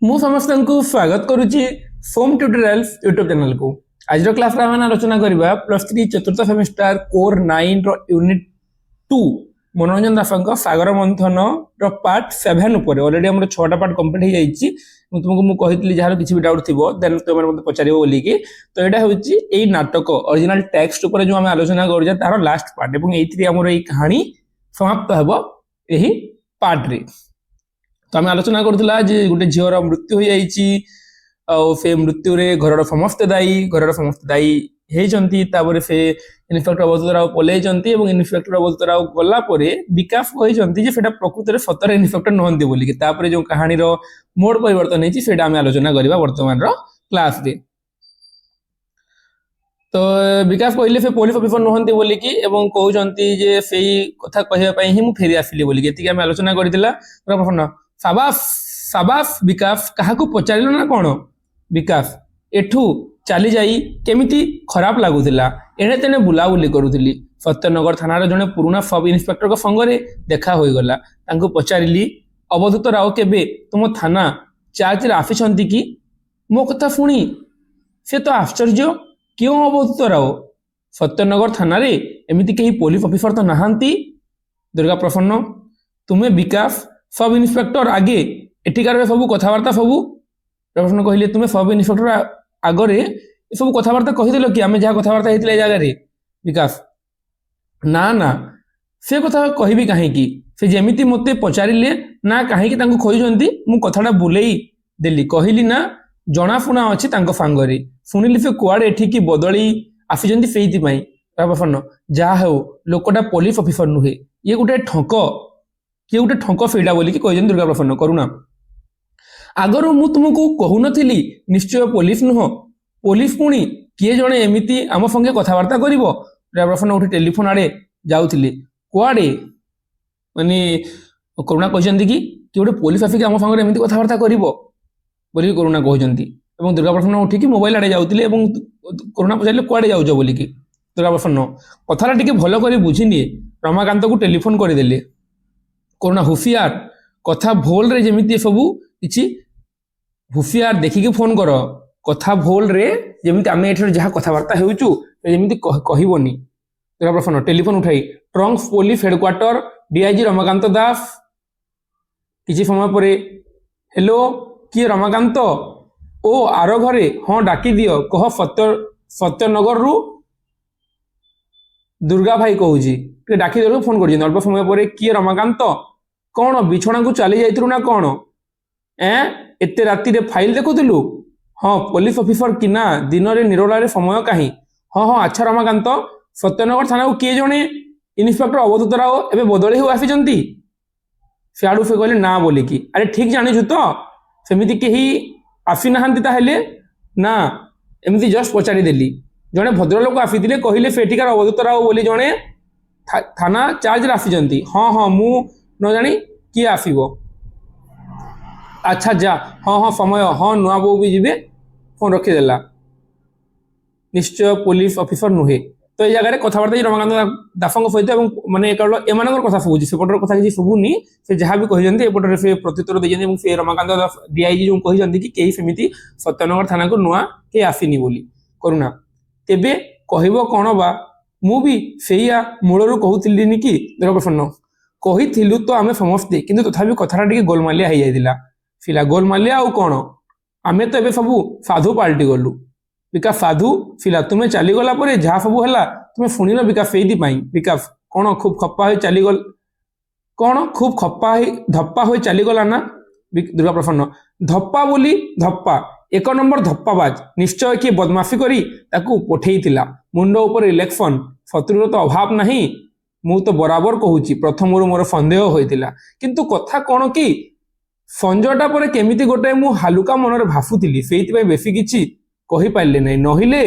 ମୁଁ ସମସ୍ତଙ୍କୁ ସ୍ୱାଗତ କରୁଛି ଫୋମ୍ ଟ୍ୟୁଟୋରିଆଲ୍ସ ୟୁଟ୍ୟୁବ୍ ଚ୍ୟାନେଲକୁ। ଆଜିର କ୍ଲାସ୍ରେ ଆମେ ଆଲୋଚନା କରିବା +3 ଚତୁର୍ଥ ସେମିଷ୍ଟାର କୋର୍ 9ର ୟୁନିଟ୍ 2 ମନୋରଞ୍ଜନ ଦାସଙ୍କ ସାଗର ମନ୍ଥନର ପାର୍ଟ 7 ଉପରେ। ଅଲରେଡି ଆମର 6ଟା ପାର୍ଟ କମ୍ପ୍ଲିଟ୍ ହେଇଯାଇଛି। ମୁଁ ତୁମକୁ କହିଥିଲି ଯାହାର କିଛି ବି ଡାଉଟ୍ ଥିବ ଦେନ୍ ତୁମେ ମୋତେ ପଚାରିବ ବୋଲିକି। ତ ଏଇଟା ହେଉଛି ଏଇ ନାଟକ ଅରିଜିନାଲ ଟେକ୍ସଟ ଉପରେ ଯେଉଁ ଆମେ ଆଲୋଚନା କରୁଛେ ତାର ଲାଷ୍ଟ ପାର୍ଟ, ଏବଂ ଏଇଥିରେ ଆମର ଏଇ କାହାଣୀ ସମାପ୍ତ ହେବ ଏହି ପାର୍ଟରେ। ତ ଆମେ ଆଲୋଚନା କରୁଥିଲା ଯେ ଗୋଟେ ଝିଅର ମୃତ୍ୟୁ ହୋଇଯାଇଛି ଆଉ ସେ ମୃତ୍ୟୁରେ ଘରର ସମସ୍ତେ ଦାୟୀ ହେଇଛନ୍ତି। ତାପରେ ସେ ଇନ୍ସପେକ୍ଟର ଅବଧୂତ ରାଓ ପଳେଇଛନ୍ତି ଏବଂ ଇନ୍ସପେକ୍ଟର ଅବଧୂତ ରାଓ ଗଲା ପରେ ବିକାଶ କହିଛନ୍ତି ଯେ ସେଟା ପ୍ରକୃତରେ ସତରେ ଇନ୍ସପେକ୍ଟର ନୁହନ୍ତି ବୋଲିକି। ତାପରେ ଯେଉଁ କାହାଣୀର ମୋଡ ପରିବର୍ତ୍ତନ ହେଇଛି ସେଇଟା ଆମେ ଆଲୋଚନା କରିବା ବର୍ତ୍ତମାନର କ୍ଲାସରେ। ତ ବିକାଶ କହିଲେ ସେ ପୋଲିସ ଅଫିସର ନୁହନ୍ତି ବୋଲିକି ଏବଂ କହୁଛନ୍ତି ଯେ ସେଇ କଥା କହିବା ପାଇଁ ହିଁ ମୁଁ ଫେରି ଆସିଲି ବୋଲିକି। ଏତିକି ଆମେ ଆଲୋଚନା କରିଥିଲା। ସାବାସ ସାବାସ ବିକାଶ, କାହାକୁ ପଚାରିଲ ନା କ'ଣ? ବିକାଶ, ଏଠୁ ଚାଲି ଯାଇ କେମିତି ଖରାପ ଲାଗୁଥିଲା। ଏଣେ ତେଣେ ବୁଲାବୁଲି କରୁଥିଲି। ସତ୍ୟନଗର ଥାନାର ଜଣେ ପୁରୁଣା ସବ୍ ଇନ୍ସପେକ୍ଟରଙ୍କ ସଙ୍ଗରେ ଦେଖା ହୋଇଗଲା। ତାଙ୍କୁ ପଚାରିଲି, ଅବଧୂତ ରାଓ କେବେ ତୁମ ଥାନା ଚାର୍ଜରେ ଆସିଛନ୍ତି କି? ମୋ କଥା ଶୁଣି ସେ ତ ଆଶ୍ଚର୍ଯ୍ୟ। କେଉଁ ଅବଧୂତ ରାଓ? ସତ୍ୟନଗର ଥାନାରେ ଏମିତି କେହି ପୋଲିସ ଅଫିସର ତ ନାହାନ୍ତି। ଦୁର୍ଗା ପ୍ରସନ୍ନ, ତୁମେ ବିକାଶ ସବ୍ ଇନ୍ସପେକ୍ଟର ଆଗେ ଏଠିକାର ସବୁ କଥାବାର୍ତ୍ତା ସବୁ? ପ୍ରସନ୍ନ କହିଲେ, ତୁମେ ସବ୍ ଇନ୍ସପେକ୍ଟର ଆଗରେ ଏସବୁ କଥାବାର୍ତ୍ତା କହିଦେଲ କି ଆମେ ଯାହା କଥାବାର୍ତ୍ତା ହେଇଥିଲେ ଏ ଜାଗାରେ? ବିକାଶ, ନା ନା, ସେ କଥା କହିବି କାହିଁକି? ସେ ଯେମିତି ମୋତେ ପଚାରିଲେ ନା କାହିଁକି ତାଙ୍କୁ ଖୋଜୁଛନ୍ତି, ମୁଁ କଥାଟା ବୁଲେଇ ଦେଲି। କହିଲି ନା ଜଣାଶୁଣା ଅଛି ତାଙ୍କ ସାଙ୍ଗରେ। ଶୁଣିଲି ସେ କୁଆଡ଼େ ଏଠିକି ବଦଳି ଆସିଛନ୍ତି ସେଇଥିପାଇଁ। ପ୍ରସନ୍ନ, ଯାହା ହେଉ ଲୋକଟା ପୋଲିସ ଅଫିସର ନୁହେଁ, ଇଏ ଗୋଟେ ଠକ, କିଏ ଗୋଟେ ଠକ ସେଇଟା ବୋଲିକି କହିଛନ୍ତି ଦୁର୍ଗା ପ୍ରସନ୍ନ। କରୁଣା, ଆଗରୁ ମୁଁ ତୁମକୁ କହୁନଥିଲି ନିଶ୍ଚୟ ପୋଲିସ ନୁହଁ? ପୋଲିସ ପୁଣି କିଏ ଜଣେ ଏମିତି ଆମ ସଙ୍ଗେ କଥାବାର୍ତ୍ତା କରିବ? ଦୁର୍ଗା ପ୍ରସନ୍ନ ଉଠି ଟେଲିଫୋନ ଆଡ଼େ ଯାଉଥିଲେ। କୁଆଡ଼େ? ମାନେ କରୁଣା କହିଛନ୍ତି କି କିଏ ଗୋଟେ ପୋଲିସ ଆସିକି ଆମ ସାଙ୍ଗରେ ଏମିତି କଥାବାର୍ତ୍ତା କରିବ ବୋଲିକି କରୁଣା କହୁଛନ୍ତି। ଏବଂ ଦୁର୍ଗା ପ୍ରସନ୍ନ ଉଠିକି ମୋବାଇଲ ଆଡ଼େ ଯାଉଥିଲେ ଏବଂ କରୁଣା ପଚାରିଲେ କୁଆଡ଼େ ଯାଉଛ ବୋଲିକି। ଦୁର୍ଗା ପ୍ରସନ୍ନ, କଥାଟା ଟିକେ ଭଲ କରି ବୁଝିନିଏ। ରମାକାନ୍ତକୁ ଟେଲିଫୋନ କରିଦେଲେ। କରୁଣା, ହୁସିଆର, କଥା ଭୁଲରେ ଯେମିତି ସବୁ କିଛି ହୁସିଆର ଦେଖିକି ଫୋନ କର। କଥା ଭୁଲରେ ଯେମିତି ଆମେ ଏଠାରେ ଯାହା କଥାବାର୍ତ୍ତା ହେଉଛୁ ଯେମିତି କହିବନି। ଦୁର୍ଗା ପ୍ରସନ୍ନ ଟେଲିଫୋନ ଉଠାଇ, trunks police headquarter, DIG Ramakant Das. କିଛି ସମୟ ପରେ, ହ୍ୟାଲୋ, କିଏ ରମାକାନ୍ତ? ଓ ଆର ଘରେ? ହଁ ଡାକିଦିଅ। କହ ସତ୍ୟନଗରରୁ ଦୁର୍ଗା ଭାଇ କହୁଛି। ଟିକେ ଡାକିଦେବାକୁ ଫୋନ କରିଛନ୍ତି। ଅଳ୍ପ ସମୟ ପରେ, କିଏ ରମାକାନ୍ତ? କ'ଣ ବିଛଣାକୁ ଚାଲି ଯାଇଥିଲୁ ନା କ'ଣ? ଏତେ ରାତିରେ ଫାଇଲ ଦେଖୁଥିଲୁ? ହଁ, ପୋଲିସ ଅଫିସର କି ନା, ଦିନରେ ନିରୋଳାରେ ସମୟ କାହିଁ? ହଁ ହଁ, ଆଚ୍ଛା ରମାକାନ୍ତ, ସତ୍ୟନଗର ଥାନାକୁ କିଏ ଜଣେ ଇନ୍ସପେକ୍ଟର ଅବଧୂତ ରାଓ ଏବେ ବଦଳି ହୋଇ ଆସିଛନ୍ତି? ସିଆଡ଼ୁ ସେ କହିଲେ ନା ବୋଲିକି। ଆରେ ଠିକ୍ ଜାଣିଛୁ ତ? ସେମିତି କେହି ଆସିନାହାନ୍ତି ତାହେଲେ? ନା, ଏମିତି ଜଷ୍ଟ ପଚାରିଦେଲି। ଜଣେ ଭଦ୍ରଲୋକ ଆସିଥିଲେ, କହିଲେ ସେଠିକାର ଅବଧୂତ ରାଓ ବୋଲି ଜଣେ ଥାନା ଚାର୍ଜରେ ଆସିଛନ୍ତି। ହଁ ହଁ, ମୁଁ ନ ଜାଣି କିଏ ଆସିବ? ଆଚ୍ଛା ଯା। ହଁ ହଁ, ସମୟ, ହଁ ନୂଆ ବୋଉ ବି ଯିବେ। ଫୋନ ରଖିଦେଲା। ନିଶ୍ଚୟ ପୋଲିସ ଅଫିସର ନୁହେଁ। ତ ଏଇ ଜାଗାରେ କଥାବାର୍ତ୍ତା ରମାକାନ୍ତ ଦାସଙ୍କ ସହିତ ଏବଂ ମାନେ କେବଳ ଏମାନଙ୍କର କଥା ଶୁଭୁଛି, ସେପଟର କଥା କିଛି ଶୁଭୁନି। ସେ ଯାହା ବି କହିଛନ୍ତି ଏପଟରେ ସେ ପ୍ରତ୍ୟୁତ୍ତର ଦେଇଛନ୍ତି ଏବଂ ସେ ରମାକାନ୍ତ ଦାସ ଡିଆଇଜି ଯେଉଁ କହିଛନ୍ତି କି କେହି ସେମିତି ସତ୍ୟନଗର ଥାନାକୁ ନୂଆ କେହି ଆସିନି ବୋଲି। କରୁଣା, ତେବେ କହିବ କ'ଣ ବା? ମୁଁ ବି ସେଇଆ ମୂଳରୁ କହୁଥିଲିନି କି? ଦୁର୍ଗା ପ୍ରସନ୍ନ, କହିଥିଲୁ ତ ଆମେ ସମସ୍ତେ, କିନ୍ତୁ ତଥାପି କଥାଟା ଟିକେ ଗୋଲମାଲିଆ ହେଇଯାଇଥିଲା। ଥିଲା ଗୋଲମାଲିଆ ଆଉ କ'ଣ? ଆମେ ତ ଏବେ ସବୁ ସାଧୁ ପାଲଟି ଗଲୁ। ବିକାଶ, ସାଧୁ? ଥିଲା ତୁମେ ଚାଲିଗଲା ପରେ ଯାହା ସବୁ ହେଲା ତୁମେ ଶୁଣିଲ ବିକାଶ, ସେଇଥିପାଇଁ। ବିକାଶ, କ'ଣ ଖୁବ୍ ଖପ୍ପା ହୋଇ ଚାଲିଗଲ? କ'ଣ ଖୁବ୍ ଧପ୍ପା ହୋଇ ଚାଲିଗଲା ନା? ଦୁର୍ଗା ପ୍ରସନ୍ନ, ଧପ୍ପା ବୋଲି ଧପ୍ପା, 1 ନମ୍ବର ଧପ୍ପାବାଜ। ନିଶ୍ଚୟ କିଏ ବଦମାସି କରି ତାକୁ ପଠେଇଥିଲା। ମୁଣ୍ଡ ଉପରେ ଇଲେକ୍ସନ, ଶତ୍ରୁର ତ ଅଭାବ ନାହିଁ। ମୁଁ ତ ବରାବର କହୁଛି, ପ୍ରଥମରୁ ମୋର ସନ୍ଦେହ ହୋଇଥିଲା, କିନ୍ତୁ କଥା କ'ଣ କି ସଞ୍ଜଟା ପରେ କେମିତି ଗୋଟେ ମୁଁ ହାଲୁକା ମନରେ ଭାସୁଥିଲି, ସେଇଥିପାଇଁ ବେଶୀ କିଛି କହିପାରିଲି ନାହିଁ। ନହେଲେ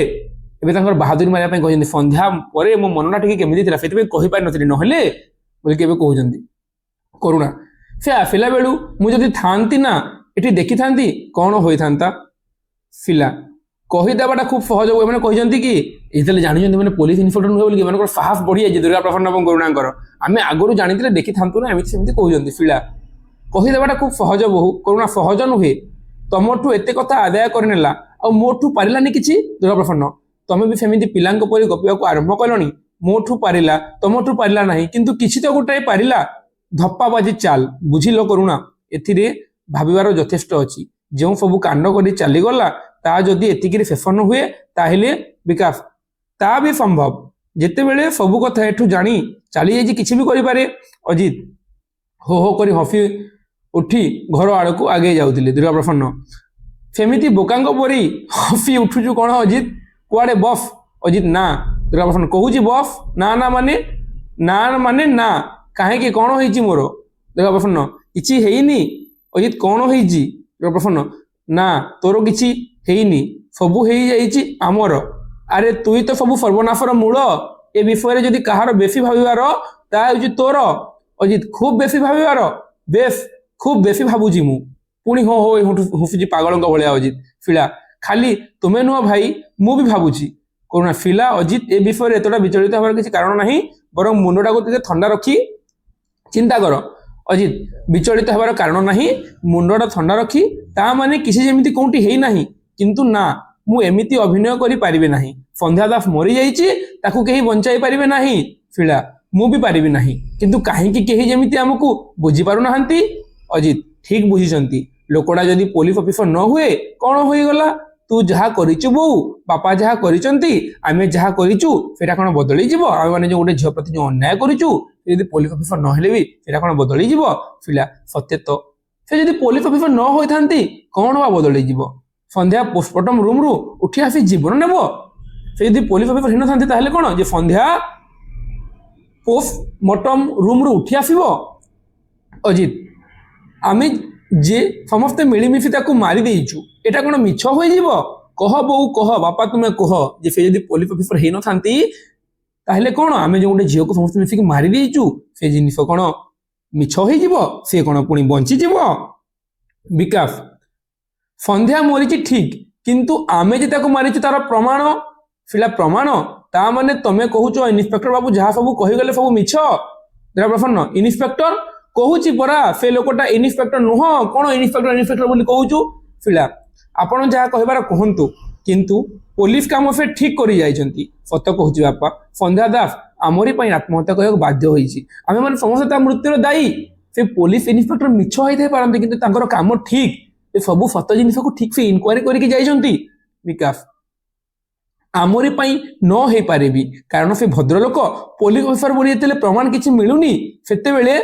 ଏବେ ତାଙ୍କର ବାହାଦୁରୀ ମାରିବା ପାଇଁ କହିଛନ୍ତି, ସନ୍ଧ୍ୟା ପରେ ମୋ ମନଟା ଟିକେ କେମିତି ଥିଲା ସେଥିପାଇଁ କହିପାରିନଥିଲି, ନହେଲେ ବୋଲିକି ଏବେ କହୁଛନ୍ତି। କରୁଣା, ସେ ଆସିଲା ବେଳୁ ମୁଁ ଯଦି ଥାଆନ୍ତି ନା ଏଠି ଦେଖିଥାନ୍ତି କ'ଣ ହୋଇଥାନ୍ତା? ଥିଲା କହିଦେବାଟା ଖୁବ୍ ସହଜ। ଏମାନେ କହିଛନ୍ତି କି ଯେତେବେଳେ ଜାଣିଛନ୍ତି ମାନେ ପୋଲିସ ଇନ୍ସପେକ୍ଟର ନୁହେଁ ବୋଲିକି ଏମାନଙ୍କର ସାହସ ବଢ଼ିଯାଇଛି ଦୁର୍ଗା ପ୍ରସନ୍ନ ଏବଂ କରୁଣାଙ୍କର। ଆମେ ଆଗରୁ ଜାଣିଥିଲେ ଦେଖିଥାନ୍ତୁ ନା, ଏମିତି ସେମିତି କହୁଛନ୍ତି। ଶିଳା, କହିଦେବାଟା ଖୁବ୍ ସହଜ ବୋହୁ। କରୁଣା, ସହଜ ନୁହେଁ, ତମଠୁ ଏତେ କଥା ଆଦାୟ କରିନେଲା ଆଉ ମୋଠୁ ପାରିଲାନି କିଛି। ଦୁର୍ଗାପ୍ରସନ୍ନ ତମେ ବି ସେମିତି ପିଲାଙ୍କ ପରି ଗପିବାକୁ ଆରମ୍ଭ କଲଣି। ମୋଠୁ ପାରିଲା ତମଠୁ ପାରିଲା ନାହିଁ, କିନ୍ତୁ କିଛି ତ ଗୋଟାଏ ପାରିଲା। ଧପ୍ପାବାଜି ଚାଲ, ବୁଝିଲ କରୁଣା, ଏଥିରେ ଭାବିବାର ଯଥେଷ୍ଟ ଅଛି। ଯେଉଁ ସବୁ କାଣ୍ଡ କରି ଚାଲିଗଲା ତା ଯଦି ଏତିକିରେ ଶେଷ ନ ହୁଏ ତାହେଲେ ବିକାଶ ତା ବି ସମ୍ଭବ। ଯେତେବେଳେ ସବୁ କଥା ଏଠୁ ଜାଣି ଚାଲି ଯାଇଛି କିଛି ବି କରିପାରେ। ଅଜିତ ହୋ ହୋ କରି ହସି ଉଠି ଘର ଆଡ଼କୁ ଆଗେଇ ଯାଉଥିଲେ। ଦୁର୍ଗାପ୍ରସନ୍ନ ସେମିତି ବୋକାଙ୍କ ପରି ହସି ଉଠୁଛୁ କ'ଣ ଅଜିତ? କୁଆଡ଼େ ବଫ୍? ଅଜିତ ନା। ଦୁର୍ଗାପ୍ରସନ୍ନ କହୁଛି ବଫ୍ ନା ନା ମାନେ ନା। କାହିଁକି କ'ଣ ହେଇଛି ମୋର? ଦୁର୍ଗାପ୍ରସନ୍ନ କିଛି ହେଇନି। ଅଜିତ କ'ଣ ହେଇଛି? ଦୁର୍ଗାପ୍ରସନ୍ନ ନା ତୋର କିଛି ହେଇନି, ସବୁ ହେଇଯାଇଛି ଆମର। ଆରେ ତୁଇ ତ ସବୁ ସର୍ବନାଶର ମୂଳ। ଏ ବିଷୟରେ ଯଦି କାହାର ବେଶୀ ଭାବିବାର ତାହା ହେଉଛି ତୋର। ଅଜିତ ଖୁବ୍ ବେଶୀ ଭାବିବାର? ବେଶ ଖୁବ୍ ବେଶୀ ଭାବୁଛି ମୁଁ। ପୁଣି ହୋ ହୋ ହସୁଛି ପାଗଳଙ୍କ ଭଳିଆ ଅଜିତ। ଫିଲା ଖାଲି ତୁମେ ନୁହଁ ଭାଇ, ମୁଁ ବି ଭାବୁଛି। କରୁଣା ଫିଲା ଅଜିତ ଏ ବିଷୟରେ ଏତଟା ବିଚଳିତ ହେବାର କିଛି କାରଣ ନାହିଁ, ବରଂ ମୁଣ୍ଡଟାକୁ ଟିକେ ଥଣ୍ଡା ରଖି ଚିନ୍ତା କର। ଅଜିତ ବିଚଳିତ ହେବାର କାରଣ ନାହିଁ, ମୁଣ୍ଡଟା ଥଣ୍ଡା ରଖି ତା ମାନେ କିଛି ଯେମିତି କୋଉଠି ହେଇନାହିଁ। କିନ୍ତୁ ନା, ମୁଁ ଏମିତି ଅଭିନୟ କରିପାରିବି ନାହିଁ। ସନ୍ଧ୍ୟା ଦାସ ମରିଯାଇଛି, ତାକୁ କେହି ବଞ୍ଚାଇ ପାରିବେ ନାହିଁ। ଫିଲା ମୁଁ ବି ପାରିବି ନାହିଁ, କିନ୍ତୁ କାହିଁକି କେହି ଯେମିତି ଆମକୁ ବୁଝିପାରୁନାହାନ୍ତି? ଅଜିତ ଠିକ୍ ବୁଝିଛନ୍ତି। ଲୋକଟା ଯଦି ପୋଲିସ ଅଫିସର ନ ହୁଏ କ'ଣ ହୋଇଗଲା? ତୁ ଯାହା କରିଛୁ ବୋଉ, ବାପା ଯାହା କରିଛନ୍ତି, ଆମେ ଯାହା କରିଛୁ ସେଇଟା କ'ଣ ବଦଳିଯିବ? ଆମେମାନେ ଯେଉଁ ଗୋଟେ ଝିଅ ପ୍ରତି ଯେଉଁ ଅନ୍ୟାୟ କରିଛୁ ଯଦି ପୋଲିସ ଅଫିସର ନହେଲେ ବି ସେଇଟା କ'ଣ ବଦଳିଯିବ? ଫିଲା ସତ୍ୟ ତ, ସେ ଯଦି ପୋଲିସ ଅଫିସର ନ ହୋଇଥାନ୍ତି କ'ଣ ବା ବଦଳିଯିବ? ସନ୍ଧ୍ୟା ପୋଷ୍ଟମର୍ଟମ ରୁମରୁ ଉଠି ଆସି ଜୀବନ ନେବ? ସେ ଯଦି ପୋଲିସ ଅଫିସର ହେଇନଥାନ୍ତି ତାହେଲେ କ'ଣ ଯେ ସନ୍ଧ୍ୟା ପୋଷ୍ଟମର୍ଟମ ରୁମରୁ ଉଠି ଆସିବ? ଅଜିତ ଆମେ ଯେ ସମସ୍ତେ ମିଳିମିଶି ତାକୁ ମାରି ଦେଇଛୁ, ଏଟା କ'ଣ ମିଛ ହୋଇଯିବ? କହ ବୋଉ କହ, ବାପା ତୁମେ କହ, ଯେ ସେ ଯଦି ପୋଲିସ ଅଫିସର ହେଇନଥାନ୍ତି ତାହେଲେ କ'ଣ ଆମେ ଯେଉଁ ଗୋଟେ ଝିଅକୁ ସମସ୍ତେ ମିଶିକି ମାରି ଦେଇଛୁ ସେ ଜିନିଷ କ'ଣ ମିଛ ହେଇଯିବ? ସେ କ'ଣ ପୁଣି ବଞ୍ଚିଯିବ? ବିକାଶ ସନ୍ଧ୍ୟା ମରିଛି ଠିକ୍, କିନ୍ତୁ ଆମେ ଯେ ତାକୁ ମାରିଛୁ ତାର ପ୍ରମାଣ? ଫିଲା ପ୍ରମାଣ? ତା ମାନେ ତମେ କହୁଛ ଇନ୍ସପେକ୍ଟର ବାବୁ ଯାହା ସବୁ କହିଗଲେ ସବୁ ମିଛ? ଦୁର୍ଗାପ୍ରସନ୍ନ ଇନ୍ସପେକ୍ଟର କହୁଛି ପରା, ସେ ଲୋକଟା ଇନ୍ସପେକ୍ଟର ନୁହଁ। କ'ଣ ଇନ୍ସପେକ୍ଟର ବୋଲି କହୁଛୁ? ଫିଲା ଆପଣ ଯାହା କହିବାର କୁହନ୍ତୁ, କିନ୍ତୁ ପୋଲିସ କାମ ସେ ଠିକ୍ କରି ଯାଇଛନ୍ତି। ସତ କହୁଛି ବାପା, ସନ୍ଧ୍ୟା ଦାସ ଆମରି ପାଇଁ ଆତ୍ମହତ୍ୟା କରିବାକୁ ବାଧ୍ୟ ହୋଇଛି। ଆମେମାନେ ସମସ୍ତେ ତା ମୃତ୍ୟୁର ଦାୟୀ। ସେ ପୋଲିସ ଇନ୍ସପେକ୍ଟର ମିଛ ହେଇଥାଇ ପାରନ୍ତି, କିନ୍ତୁ ତାଙ୍କର କାମ ଠିକ୍। ସେ ସବୁ ସତ ଜିନିଷକୁ ଠିକ୍ ସେ ଇନକ୍ୱାରି କରିକି ଯାଇଛନ୍ତି। ବିକାଶ ଆମରି ପାଇଁ ନ ହେଇପାରିବି, କାରଣ ସେ ଭଦ୍ରଲୋକ ପୋଲିସ ଅଫିସର ବୋଲି ଯେତେବେଳେ ପ୍ରମାଣ କିଛି ମିଳୁନି, ସେତେବେଳେ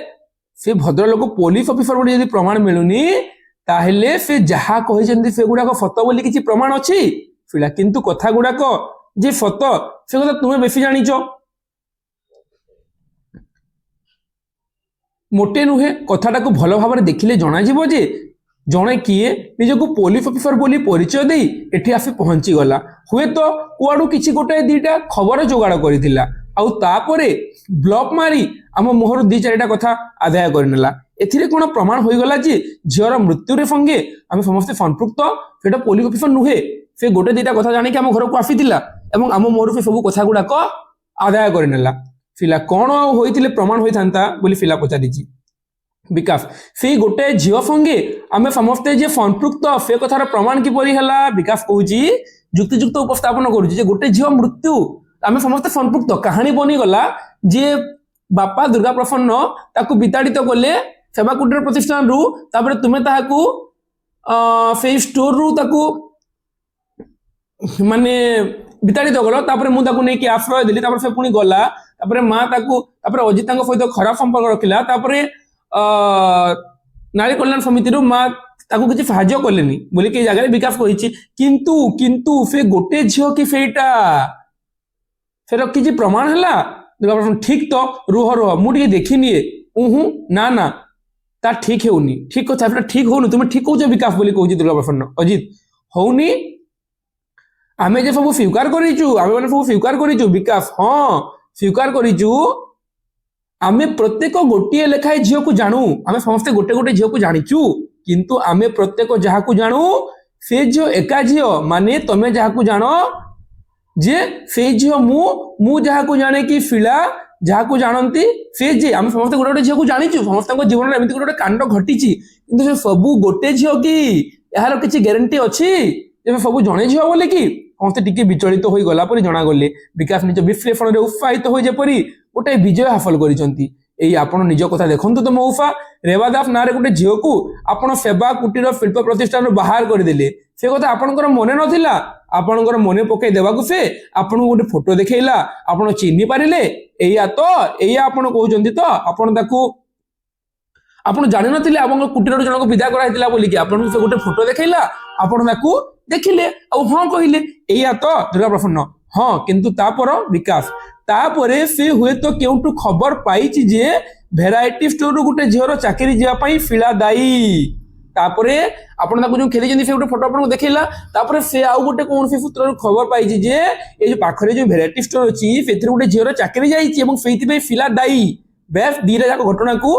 ସେ ଭଦ୍ରଲୋକ ପୋଲିସ ଅଫିସର ବୋଲି ଯଦି ପ୍ରମାଣ ମିଳୁନି ତାହେଲେ ସେ ଯାହା କହିଛନ୍ତି ସେଗୁଡାକ ସତ ବୋଲି କିଛି ପ୍ରମାଣ ଅଛି? ଫିଲା କିନ୍ତୁ କଥା ଗୁଡାକ ଯେ ସତ ସେ କଥା ତୁମେ ବେଶୀ ଜାଣିଛ। ମୋଟେ ନୁହେଁ, କଥାଟାକୁ ଭଲ ଭାବରେ ଦେଖିଲେ ଜଣାଯିବ ଯେ ଜଣେ କିଏ ନିଜକୁ ପୋଲିସ ଅଫିସର ବୋଲି ପରିଚୟ ଦେଇ ଏଠି ଆସି ପହଞ୍ଚିଗଲା। ହୁଏତ କୁଆଡୁ କିଛି ଗୋଟାଏ ଦିଟା ଖବର ଯୋଗାଡ଼ କରିଥିଲା, ଆଉ ତାପରେ ବ୍ଲକ୍ ମାରି ଆମ ମୁହଁରୁ 2-4ଟା କଥା ଆଦାୟ କରିନେଲା। ଏଥିରେ କ'ଣ ପ୍ରମାଣ ହୋଇଗଲା ଯେ ଝିଅର ମୃତ୍ୟୁରେ ସଙ୍ଗେ ଆମେ ସମସ୍ତେ ସମ୍ପୃକ୍ତ? ସେଟା ପୋଲିସ ଅଫିସର ନୁହେଁ, ସେ ଗୋଟେ 2ଟା କଥା ଜାଣିକି ଆମ ଘରକୁ ଆସିଥିଲା ଏବଂ ଆମ ମୁହଁରୁ ସେ ସବୁ କଥା ଗୁଡାକ ଆଦାୟ କରିନେଲା। ଫିଲା କ'ଣ ଆଉ ହୋଇଥିଲେ ପ୍ରମାଣ ହୋଇଥାନ୍ତା ବୋଲି ଫିଲା ପଚାରିଛି। ବିକାଶ ସେଇ ଗୋଟେ ଝିଅ ସଙ୍ଗେ ଆମେ ସମସ୍ତେ ଯେ ସମ୍ପୃକ୍ତ ସେ କଥାର ପ୍ରମାଣ କିପରି ହେଲା? ବିକାଶ କହୁଛି ଯୁକ୍ତିଯୁକ୍ତ ଉପସ୍ଥାପନ କରୁଛି ଯେ ଗୋଟେ ଝିଅ ମୃତ୍ୟୁ ଆମେ ସମସ୍ତେ ସମ୍ପୃକ୍ତ। କାହାଣୀ ବନିଗଲା ଯେ ବାପା ଦୁର୍ଗାପ୍ରସନ୍ନ ତାକୁ ବିତାଡ଼ିତ କଲେ ସେବାକୁଟୀର ପ୍ରତିଷ୍ଠାନରୁ, ତାପରେ ତୁମେ ତାହାକୁ ସେଇ ଷ୍ଟୋରରୁ ତାକୁ ମାନେ ବିତାଡ଼ିତ କଲ, ତାପରେ ମୁଁ ତାକୁ ନେଇକି ଆଶ୍ରୟ ଦେଲି, ତାପରେ ସେ ପୁଣି ଗଲା, ତାପରେ ମା ତାକୁ ତାପରେ ଅଜିତାଙ୍କ ସହିତ ଖରାପ ସମ୍ପର୍କ ରଖିଲା, ତାପରେ ନାରୀ କଲ୍ୟାଣ ସମିତିରୁ ମା ତାକୁ କିଛି ସାହାଯ୍ୟ କଲେନି ବୋଲିକି ଏଇ ଜାଗାରେ ବିକାଶ କହିଛି। କିନ୍ତୁ ସେ ଗୋଟେ ଝିଅ କି ସେଇଟା ସେର କିଛି ପ୍ରମାଣ ହେଲା? ଠିକ୍ ତ, ରୁହ ମୁଁ ଟିକେ ଦେଖିନିଏ। ନା ତା ଠିକ୍ ହେଉନି। ଠିକ୍ କଥା, ସେଟା ଠିକ୍ ହଉନି। ତୁମେ ଠିକ୍ କହୁଛ ବିକାଶ ବୋଲି କହୁଛି ଦୁର୍ଗାପ୍ରସନ୍ନ। ଅଜିତ ହଉନି, ଆମେ ଯେ ସବୁ ସ୍ୱୀକାର କରିଛୁ, ଆମେମାନେ ସବୁ ସ୍ୱୀକାର କରିଛୁ। ବିକାଶ ହଁ ସ୍ୱୀକାର କରିଛୁ। ଆମେ ପ୍ରତ୍ୟେକ ଗୋଟିଏ ଲେଖାଏ ଝିଅକୁ ଜାଣୁ, ଆମେ ସମସ୍ତେ ଗୋଟେ ଗୋଟେ ଝିଅକୁ ଜାଣିଛୁ, କିନ୍ତୁ ଆମେ ପ୍ରତ୍ୟେକ ଯାହାକୁ ଜାଣୁ ସେ ଝିଅ ଏକା ଝିଅ। ମାନେ ତମେ ଯାହାକୁ ଜାଣ ଯେ ସେଇ ଝିଅ ମୁଁ ଯାହାକୁ ଜାଣେ କି ଫିଲା ଯାହାକୁ ଜାଣନ୍ତି ସେ ଯେ ଆମେ ସମସ୍ତେ ଗୋଟେ ଗୋଟେ ଝିଅକୁ ଜାଣିଛୁ। ସମସ୍ତଙ୍କ ଜୀବନରେ ଏମିତି ଗୋଟେ ଗୋଟେ କାଣ୍ଡ ଘଟିଛି, କିନ୍ତୁ ସେ ସବୁ ଗୋଟେ ଝିଅ କି यार किसी ग्यारंटी अच्छी ଏବେ ସବୁ ଜଣେ ଝିଅ ବୋଲି କି ସମସ୍ତେ ଟିକେ ବିଚଳିତ ହୋଇ ଗଲା ପରି ଜଣାଗଲେ। ବିକାଶ ନିଜ ବିଶ୍ଳେଷଣରେ ଉତ୍ସାହିତ ହୋଇ ଯେପରି ଗୋଟେ ବିଜୟ ହାସଲ କରିଛନ୍ତି। ଏଇ ଆପଣ ନିଜ କଥା ଦେଖନ୍ତୁ ତ ମଉଫା, ରେବା ଦାସ ନାଁରେ ଗୋଟେ ଝିଅକୁ ଆପଣ ସେବା କୁଟୀର ଶିଳ୍ପ ପ୍ରତିଷ୍ଠାନରୁ ବାହାର କରିଦେଲେ। ସେ କଥା ଆପଣଙ୍କର ମନେ ନଥିଲା? ଆପଣଙ୍କର ମନେ ପକେଇ ଦେବାକୁ ସେ ଆପଣଙ୍କୁ ଗୋଟେ ଫଟୋ ଦେଖେଇଲା, ଆପଣ ଚିହ୍ନି ପାରିଲେ? ଏଇଆ ଆପଣ କହୁଛନ୍ତି ତ? ଆପଣ ଜାଣିନଥିଲେ ଆପଣଙ୍କ କୁଟୀରରୁ ଜଣକୁ ବିଦା କରାଯାଇଥିଲା ବୋଲିକି, ଆପଣଙ୍କୁ ସେ ଗୋଟେ ଫଟୋ ଦେଖେଇଲା, ଆପଣ ତାକୁ ଦେଖିଲେ ଆଉ ହଁ କହିଲେ, ଏଇଆ ତ ଦୁର୍ଗା ପ୍ରସନ୍ନ? ହଁ, କିନ୍ତୁ ତାପର ବିକାଶ, ତାପରେ ସେ ହୁଏତ କେଉଁଠୁ ଖବର ପାଇଛି ଯେ ଭେରାଇଟି ଷ୍ଟୋରରୁ ଗୋଟେ ଝିଅର ଚାକିରି ଯିବା ପାଇଁ ଫିଳା ଦାୟୀ। ତାପରେ ଆପଣ ତାକୁ ଯୋଉ ଖେଳିଛନ୍ତି ସେ ଗୋଟେ ଫଟୋ ଆପଣଙ୍କୁ ଦେଖେଇଲା, ତାପରେ ସେ ଆଉ ଗୋଟେ କୌଣସି ସୂତ୍ରରୁ ଖବର ପାଇଛି ଯେ ଏଇ ଯୋଉ ପାଖରେ ଯୋଉ ଭେରାଇଟି ଷ୍ଟୋର ଅଛି ସେଥିରେ ଗୋଟେ ଝିଅର ଚାକିରି ଯାଇଛି ଏବଂ ସେଇଥିପାଇଁ ଫିଳା ଦାୟୀ। ବେଶ ଦିଟା ଯାକ ଘଟଣାକୁ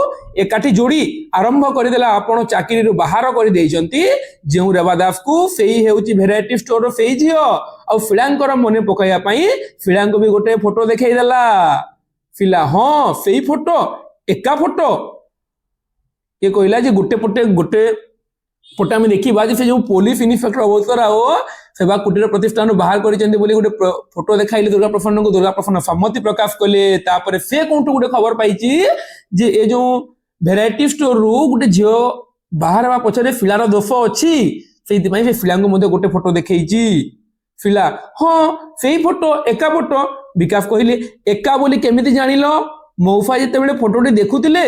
ଏକାଠି ଯୋଡ଼ି ଆରମ୍ଭ କରିଦେଲା ଆପଣ ଚାକିରିରୁ ବାହାର କରିଦେଇଛନ୍ତି ଯେଉଁ ରେବା ଦାସକୁ, ସେଇ ହେଉଛି ଭେରାଇଟି ଷ୍ଟୋରର ସେଇ ଝିଅ। ଆଉ ଫିଳାଙ୍କର ମନେ ପକାଇବା ପାଇଁ ଫିଳାଙ୍କୁ ବି ଗୋଟେ ଫଟୋ ଦେଖେଇଦେଲା। ଫିଳା ହଁ ସେଇ ଫଟୋ, ଏକା ଫଟୋ। କିଏ କହିଲା ଯେ ଗୋଟେ ପଟେ ଆମେ ଦେଖିବା ଯେ ସେ ଯୋଉ ପୋଲିସ ଇନ୍ସପେକ୍ଟର ଅବସର ରାଓ ସେବା କୁଟୀର ପ୍ରତିଷ୍ଠାନରୁ ବାହାର କରିଛନ୍ତି ବୋଲି ଗୋଟେ ଫଟୋ ଦେଖାଇଲେ ଦୁର୍ଗା ପ୍ରସନ୍ନଙ୍କୁ। ଦୁର୍ଗା ପ୍ରସନ୍ନ ସମ୍ମତି ପ୍ରକାଶ କଲେ। ତାପରେ ସେ କୋଉଠୁ ଗୋଟେ ଖବର ପାଇଛି ଯେ ଏ ଯୋଉ ଭେରାଇଟି ଷ୍ଟୋରରୁ ଗୋଟେ ଝିଅ ବାହାର ହେବା ପଛରେ ଫିଳାର ଦୋଷ ଅଛି, ସେଇଥିପାଇଁ ସେ ଫିଳାଙ୍କୁ ମଧ୍ୟ ଗୋଟେ ଫଟୋ ଦେଖେଇଛି। ଫିଳା ହଁ ସେଇ ଫଟୋ, ଏକା ଫଟୋ। ବିକାଶ କହିଲେ ଏକା ବୋଲି କେମିତି ଜାଣିଲ? ମଉଫା ଯେତେବେଳେ ଫଟୋଟି ଦେଖୁଥିଲେ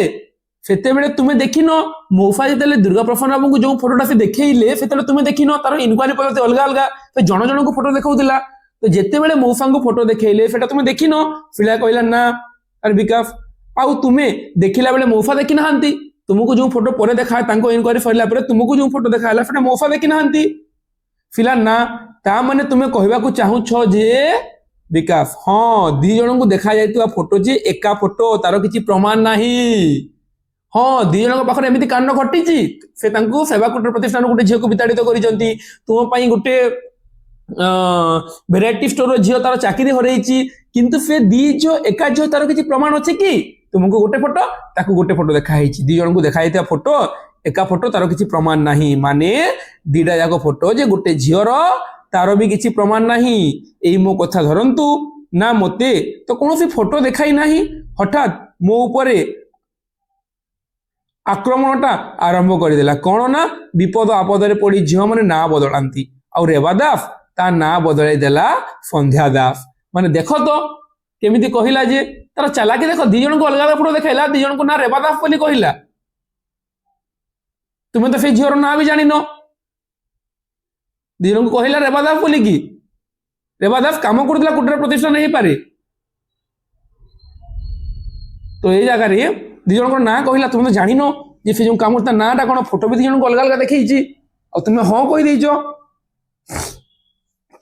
ସେତେବେଳେ ତୁମେ ଦେଖିନ? ମଉଫା ଯେତେବେଳେ ଦୁର୍ଗା ପ୍ରସନ୍ନ ବାବୁଙ୍କୁ ଯୋଉ ଫଟୋଟା ସେ ଦେଖେଇଲେ ସେତେବେଳେ ତୁମେ ଦେଖିନ? ତାର ଇନକ୍ୱାରି ପଦ୍ଧତି ଅଲଗା ଅଲଗା, ସେ ଜଣ ଜଣଙ୍କୁ ଫଟୋ ଦେଖାଉଥିଲା। ତ ଯେତେବେଳେ ମଉଫାଙ୍କୁ ଫଟୋ ଦେଖେଇଲେ ସେଟା ତୁମେ ଦେଖିନ? ଫିଳା କହିଲା ନା। ଆରେ ବିକାଶ, ଆଉ ତୁମେ ଦେଖିଲା ବେଳେ ମଉଫା ଦେଖି ନାହାନ୍ତି? ତୁମକୁ ଯୋଉ ଫଟୋ ପରେ ଦେଖା, ତାଙ୍କ ଇନକ୍ୱାରି ସରିଲା ପରେ ତୁମକୁ ଯୋଉ ଫଟୋ ଦେଖାହେଲା ସେଟା ମଉଫା ଦେଖି ନାହାନ୍ତି? ଫିଳା ନା। ତା ମାନେ ତୁମେ କହିବାକୁ ଚାହୁଁଛ ଯେ? ବିକାଶ ହଁ, ଦି ଜଣଙ୍କୁ ଦେଖାଯାଇଥିବା ଫଟୋ ଯେ ଏକା ଫଟୋ, ତାର କିଛି ପ୍ରମାଣ ନାହିଁ। ହଁ, ଦି ଜଣଙ୍କ ପାଖରେ ଏମିତି କାଣ୍ଡ ଘଟିଛି, ସେ ତାଙ୍କୁ ସେବା କୁଟୀର ପ୍ରତିଷ୍ଠାନ ଗୋଟେ ଝିଅକୁ ବିତାଡ଼ିତ କରିଛନ୍ତି। ତୁମ ପାଇଁ ଗୋଟେ ଭେରାଇଟି ଷ୍ଟୋରର ଝିଅ ତାର ଚାକିରି ହରେଇଛି, କିନ୍ତୁ ସେ ଦି ଝିଅ ଏକା ଝିଅ, ତାର କିଛି ପ୍ରମାଣ ଅଛି କି? ତୁମକୁ ଗୋଟେ ଫଟୋ, ତାକୁ ଗୋଟେ ଫଟୋ ଦେଖାହେଇଛି, ଦି ଜଣଙ୍କୁ ଦେଖାଯାଇଥିବା ଫଟୋ ଏକା ଫଟୋ, ତାର କିଛି ପ୍ରମାଣ ନାହିଁ। ମାନେ ଦିଟା ଯାକ ଫଟୋ ଯେ ଗୋଟେ ଝିଅର, ତାର ବି କିଛି ପ୍ରମାଣ ନାହିଁ। ଏଇ ମୋ କଥା ଧରନ୍ତୁ ନା, ମତେ ତ କୌଣସି ଫଟୋ ଦେଖାଇ ନାହିଁ, ହଠାତ୍ ମୋ ଉପରେ ଆକ୍ରମଣଟା ଆରମ୍ଭ କରିଦେଲା। କଣ ନା, ବିପଦ ଆପଦରେ ପଡି ଝିଅମାନେ ନାଁ ବଦଳାନ୍ତି, ଆଉ ରେବା ଦାସ ତା ନାଁ ବଦଳାଇ ଦେଲା ସନ୍ଧ୍ୟା ଦାସ। ମାନେ ଦେଖ ତ କେମିତି କହିଲା ଯେ, ତାର ଚାଲାକି ଦେଖ, ଦି ଜଣଙ୍କୁ ଅଲଗା ଅଲଗା ଫଟୋ ଦେଖାଇଲା, ଦି ଜଣଙ୍କୁ ନାଁ ରେବା ଦାସ ବୋଲି କହିଲା। ତୁମେ ତ ସେଇ ଝିଅର ନାଁ ବି ଜାଣିନ, ଦି ଜଣଙ୍କୁ କହିଲା ରେବା ଦାସ ବୋଲି କି। ରେବା ଦାସ କାମ କରୁଥିଲା କୁଟୀର ପ୍ରତିଷ୍ଠାନ ହେଇପାରେ। ତ ଏଇ ଜାଗାରେ ଦି ଜଣଙ୍କର ନାଁ କହିଲା, ତୁମେ ତ ଜାଣିନ ଯେ ସେ ଯୋଉ କାମ, ତା ନାଁଟା କଣ, ଫଟୋ ବି ଦି ଜଣଙ୍କୁ ଅଲଗା ଅଲଗା ଦେଖେଇଛି, ଆଉ ତୁମେ ହଁ କହିଦେଇଛ।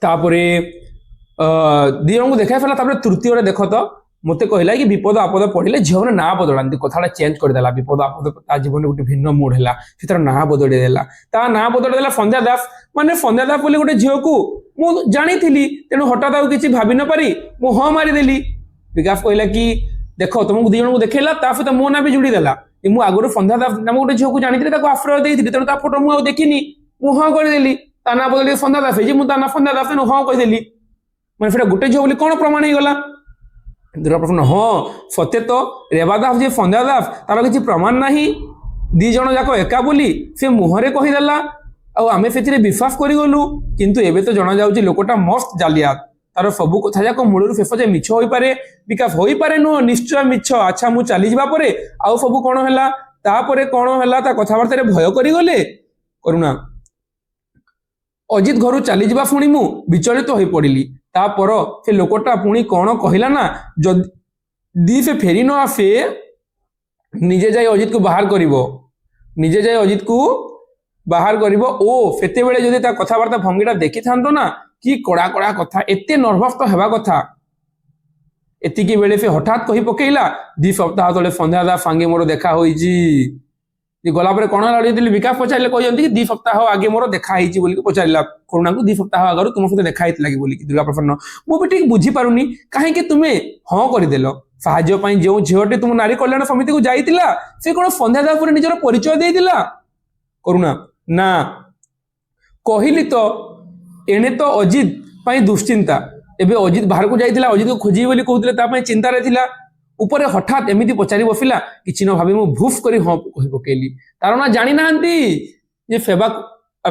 ତାପରେ ଦି ଜଣଙ୍କୁ ଦେଖାଇ ଫେରିଲା। ତାପରେ ତୃତୀୟରେ ଦେଖ ତ, ମତେ କହିଲା କି ବିପଦ ଆପଦ ପଡ଼ିଲେ ଝିଅମାନେ ନାଁ ବଦଳାନ୍ତି, କଥାଟା ଚେଞ୍ଜ କରିଦେଲା। ବିପଦ ଆପଦ ତା ଜୀବନରେ ଗୋଟେ ଭିନ୍ନ ମୁଡ୍ ହେଲା, ସେ ତାର ନାଁ ବଦଳେଇ ଦେଲା। ତା ନାଁ ବଦଳେଇ ଦେଲା ସନ୍ଧ୍ୟା ଦାସ। ମାନେ ସନ୍ଧ୍ୟା ଦାସ ବୋଲି ଗୋଟେ ଝିଅକୁ ମୁଁ ଜାଣିଥିଲି, ତେଣୁ ହଠାତ୍ ଆଉ କିଛି ଭାବି ନ ପାରି ମୁଁ ହଁ ମାରିଦେଲି। ବିକାଶ କହିଲା କି ଦେଖ, ତମକୁ ଦି ଜଣଙ୍କୁ ଦେଖେଇଲା, ତା ସହିତ ମୋ ନାଁ ବି ଯୋଡ଼ି ଦେଲା। ମୁଁ ଆଗରୁ ସନ୍ଧ୍ୟା ଦାସ ନାମ ଗୋଟେ ଝିଅକୁ ଜାଣିଥିଲି, ତାକୁ ଆଶ୍ରୟ ଦେଇଥିଲି, ତେଣୁ ତା ଫଟୋ ମୁଁ ଆଉ ଦେଖିନି, ମୁଁ ହଁ କରିଦେଲି। ତା ନାଁ ବଦଳି ସନ୍ଧ୍ୟା ଦାସ ହେଇଛି, ମୁଁ ତା ନାଁ ସନ୍ଧ୍ୟା ଦାସ, ତେଣୁ ହଁ କହିଦେଲି। ମାନେ ସେଟା ଗୋଟେ ଝିଅ ବୋଲି କଣ ପ୍ରମାଣ ହେଇଗଲା? ଦୁର୍ଗା ପ୍ରସନ୍ନ ହଁ ସତ୍ୟ ତ, ରେବା ଦାସ ଯେ ସନ୍ଧ୍ୟା ଦାସ, ତାର କିଛି ପ୍ରମାଣ ନାହିଁ, ଦି ଜଣ ଯାକ ଏକା ବୋଲି ସେ ମୁହଁରେ କହିଦେଲା, ଆଉ ଆମେ ସେଥିରେ ବିଶ୍ୱାସ କରିଗଲୁ। କିନ୍ତୁ ଏବେ ତ ଜଣାଯାଉଛି ଲୋକଟା ମସ୍ତ ଜାଲିଆତ, ତାର ସବୁ କଥା ଯାକ ମୂଳରୁ ଶେଷ ଯାଏ ମିଛ ହୋଇପାରେ। ବିକାଶ ହୋଇପାରେ ନୁହଁ, ନିଶ୍ଚୟ ମିଛ। ଆଚ୍ଛା, ମୁଁ ଚାଲିଯିବା ପରେ ଆଉ ସବୁ କଣ ହେଲା? ତାପରେ କଣ ହେଲା? ତା କଥାବାର୍ତ୍ତାରେ ଭୟ କରିଗଲେ। କରୁଣା, ଅଜିତ ଘରୁ ଚାଲିଯିବା ଶୁଣି ମୁଁ ବିଚଳିତ ହୋଇ ପଡ଼ିଲି। ତାପର ସେ ଲୋକଟା ପୁଣି କଣ କହିଲା ନା, ଯଦି ସେ ଫେରି ନ ଆସେ ନିଜେ ଯାଇ ଅଜିତକୁ ବାହାର କରିବ, ନିଜେ ଯାଇ ଅଜିତକୁ ବାହାର କରିବ। ଓ ସେତେବେଳେ ଯଦି ତା କଥାବାର୍ତ୍ତା ଭଙ୍ଗୀଟା ଦେଖିଥାନ୍ତ ନା, କି କଡ଼ା କଡ଼ା କଥା, ଏତେ ନର୍ଭସ ତ ହେବା କଥା। ଏତିକି ବେଳେ ସେ ହଠାତ୍ କହି ପକେଇଲା, 2 ସପ୍ତାହ ତଳେ ସନ୍ଧ୍ୟା ଦାସ ସାଙ୍ଗେ ମୋର ଦେଖା ହୋଇଛି। ଗଲା ପରେ କଣ ହେଲା ଯେତେବେଳେ ବିକାଶ ପଚାରିଲେ, କହିଛନ୍ତି କି 2 ସପ୍ତାହ ଆଗେ ମୋର ଦେଖା ହେଇଛି ବୋଲି ପଚାରିଲା କରୁଣାଙ୍କୁ, 2 ସପ୍ତାହ ଆଗରୁ ତୁମ ସହିତ ଦେଖା ହେଇଥିଲା କି ବୋଲି। ଦୁର୍ଗା ପ୍ରସନ୍ନ ମୁଁ ବି ଠିକ ବୁଝିପାରୁନି, କାହିଁକି ତୁମେ ହଁ କରିଦେଲ? ସାହାଯ୍ୟ ପାଇଁ ଯେଉଁ ଝିଅଟି ତୁମ ନାରୀ କଲ୍ୟାଣ ସମିତିକୁ ଯାଇଥିଲା, ସେ କଣ ସନ୍ଧ୍ୟା ଦାସ ପରେ ନିଜର ପରିଚୟ ଦେଇଥିଲା? କରୁଣା ନା, କହିଲି ତ ଏଣେ ତ ଅଜିତ ପାଇଁ ଦୁଶ୍ଚିନ୍ତା। ଏବେ ଅଜିତ ବାହାରକୁ ଯାଇଥିଲା, ଅଜିତକୁ ଖୋଜିବି ବୋଲି କହୁଥିଲେ, ତା ପାଇଁ ଚିନ୍ତାରେ ଥିଲା। ଉପରେ ହଠାତ୍ ଏମିତି ପଚାରି ବସିଲା, କିଛି ନ ଭାବି ମୁଁ ଭୁଫ୍ କରି ହଁ କହି ପକେଇଲି। କାରଣ ଜାଣିନାହାନ୍ତି ଯେ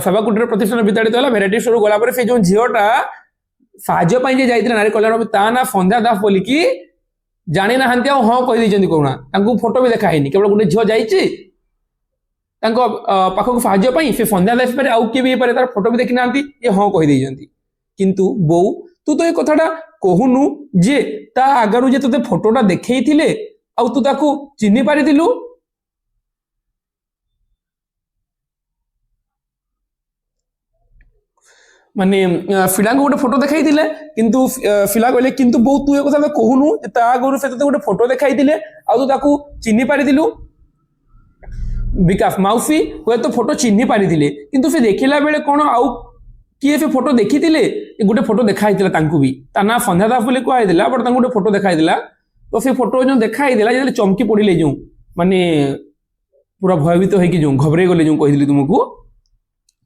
ଫେବାକୁଟିର ପ୍ରତିଷ୍ଠାନ ବିତାଡ଼ିତ ହେଲା। ଭେରାଇଟି ଷ୍ଟୋରକୁ ଗଲା ପରେ ସେ ଯୋଉ ଝିଅଟା ସାହାଯ୍ୟ ପାଇଁ ଯେ ଯାଇଥିଲା ନାରୀ କଲ୍ୟାଣ, ତା ନାଁ ସନ୍ଧ୍ୟା ଦାସ ବୋଲିକି ଜାଣିନାହାନ୍ତି, ଆଉ ହଁ କହିଦେଇଛନ୍ତି। କରୁଣା ତାଙ୍କୁ ଫଟୋ ବି ଦେଖା ହେଇନି, କେବଳ ଗୋଟେ ଝିଅ ଯାଇଛି ତାଙ୍କ ପାଖକୁ ସାହାଯ୍ୟ ପାଇଁ, ସେ ସନ୍ଧ୍ୟା ଦାସ ପାରେ ଆଉ କିଏ ବି ହେଇପାରେ, ତାର ଫଟୋ ବି ଦେଖି ନାହାନ୍ତି, ଏ ହଁ କହିଦେଇଛନ୍ତି। କିନ୍ତୁ ବୋଉ ତୁ ତ ଏ କଥାଟା କହୁନୁ ଯେ ତା ଆଗରୁ ଯେ ତୋତେ ଫଟୋଟା ଦେଖେଇଥିଲେ ଆଉ ତୁ ତାକୁ ଚିହ୍ନି ପାରିଥିଲୁ। ମାନେ ଫିଲାଙ୍କୁ ଗୋଟେ ଫଟୋ ଦେଖାଇଥିଲେ, କିନ୍ତୁ ଫିଲା କହିଲେ କିନ୍ତୁ ବୋଉ ତୁ ଏ କଥା କହୁନୁ ଯେ ତା ଆଗରୁ ସେ ତୋତେ ଗୋଟେ ଫଟୋ ଦେଖାଇଥିଲେ ଆଉ ତୁ ତାକୁ ଚିହ୍ନି ପାରିଥିଲୁ। ବିକାଶ ମାଉସୀ ହୁଏତ ଫଟୋ ଚିହ୍ନି ପାରିଥିଲେ, କିନ୍ତୁ ସେ ଦେଖିଲା ବେଳେ କ'ଣ ଆଉ କିଏ ସେ ଫଟୋ ଦେଖିଥିଲେ? ଗୋଟେ ଫଟୋ ଦେଖା ହେଇଥିଲା ତାଙ୍କୁ ବି, ତା ନାଁ ସନ୍ଧ୍ୟା ଦାସ ବୋଲି କୁହାଯାଇଥିଲା, ବଟ୍ ତାଙ୍କୁ ଗୋଟେ ଫଟୋ ଦେଖା ହେଇଥିଲା। ତ ସେ ଫଟୋ ଯୋଉ ଦେଖା ହେଇଥିଲା, ଯେତେବେଳେ ଚମକି ପଡ଼ିଲେ, ଯୋଉ ମାନେ ପୁରା ଭୟଭୀତ ହେଇକି ଯୋଉ ଘବରେଇ ଗଲେ, ଯୋଉ କହିଥିଲି ତୁମକୁ,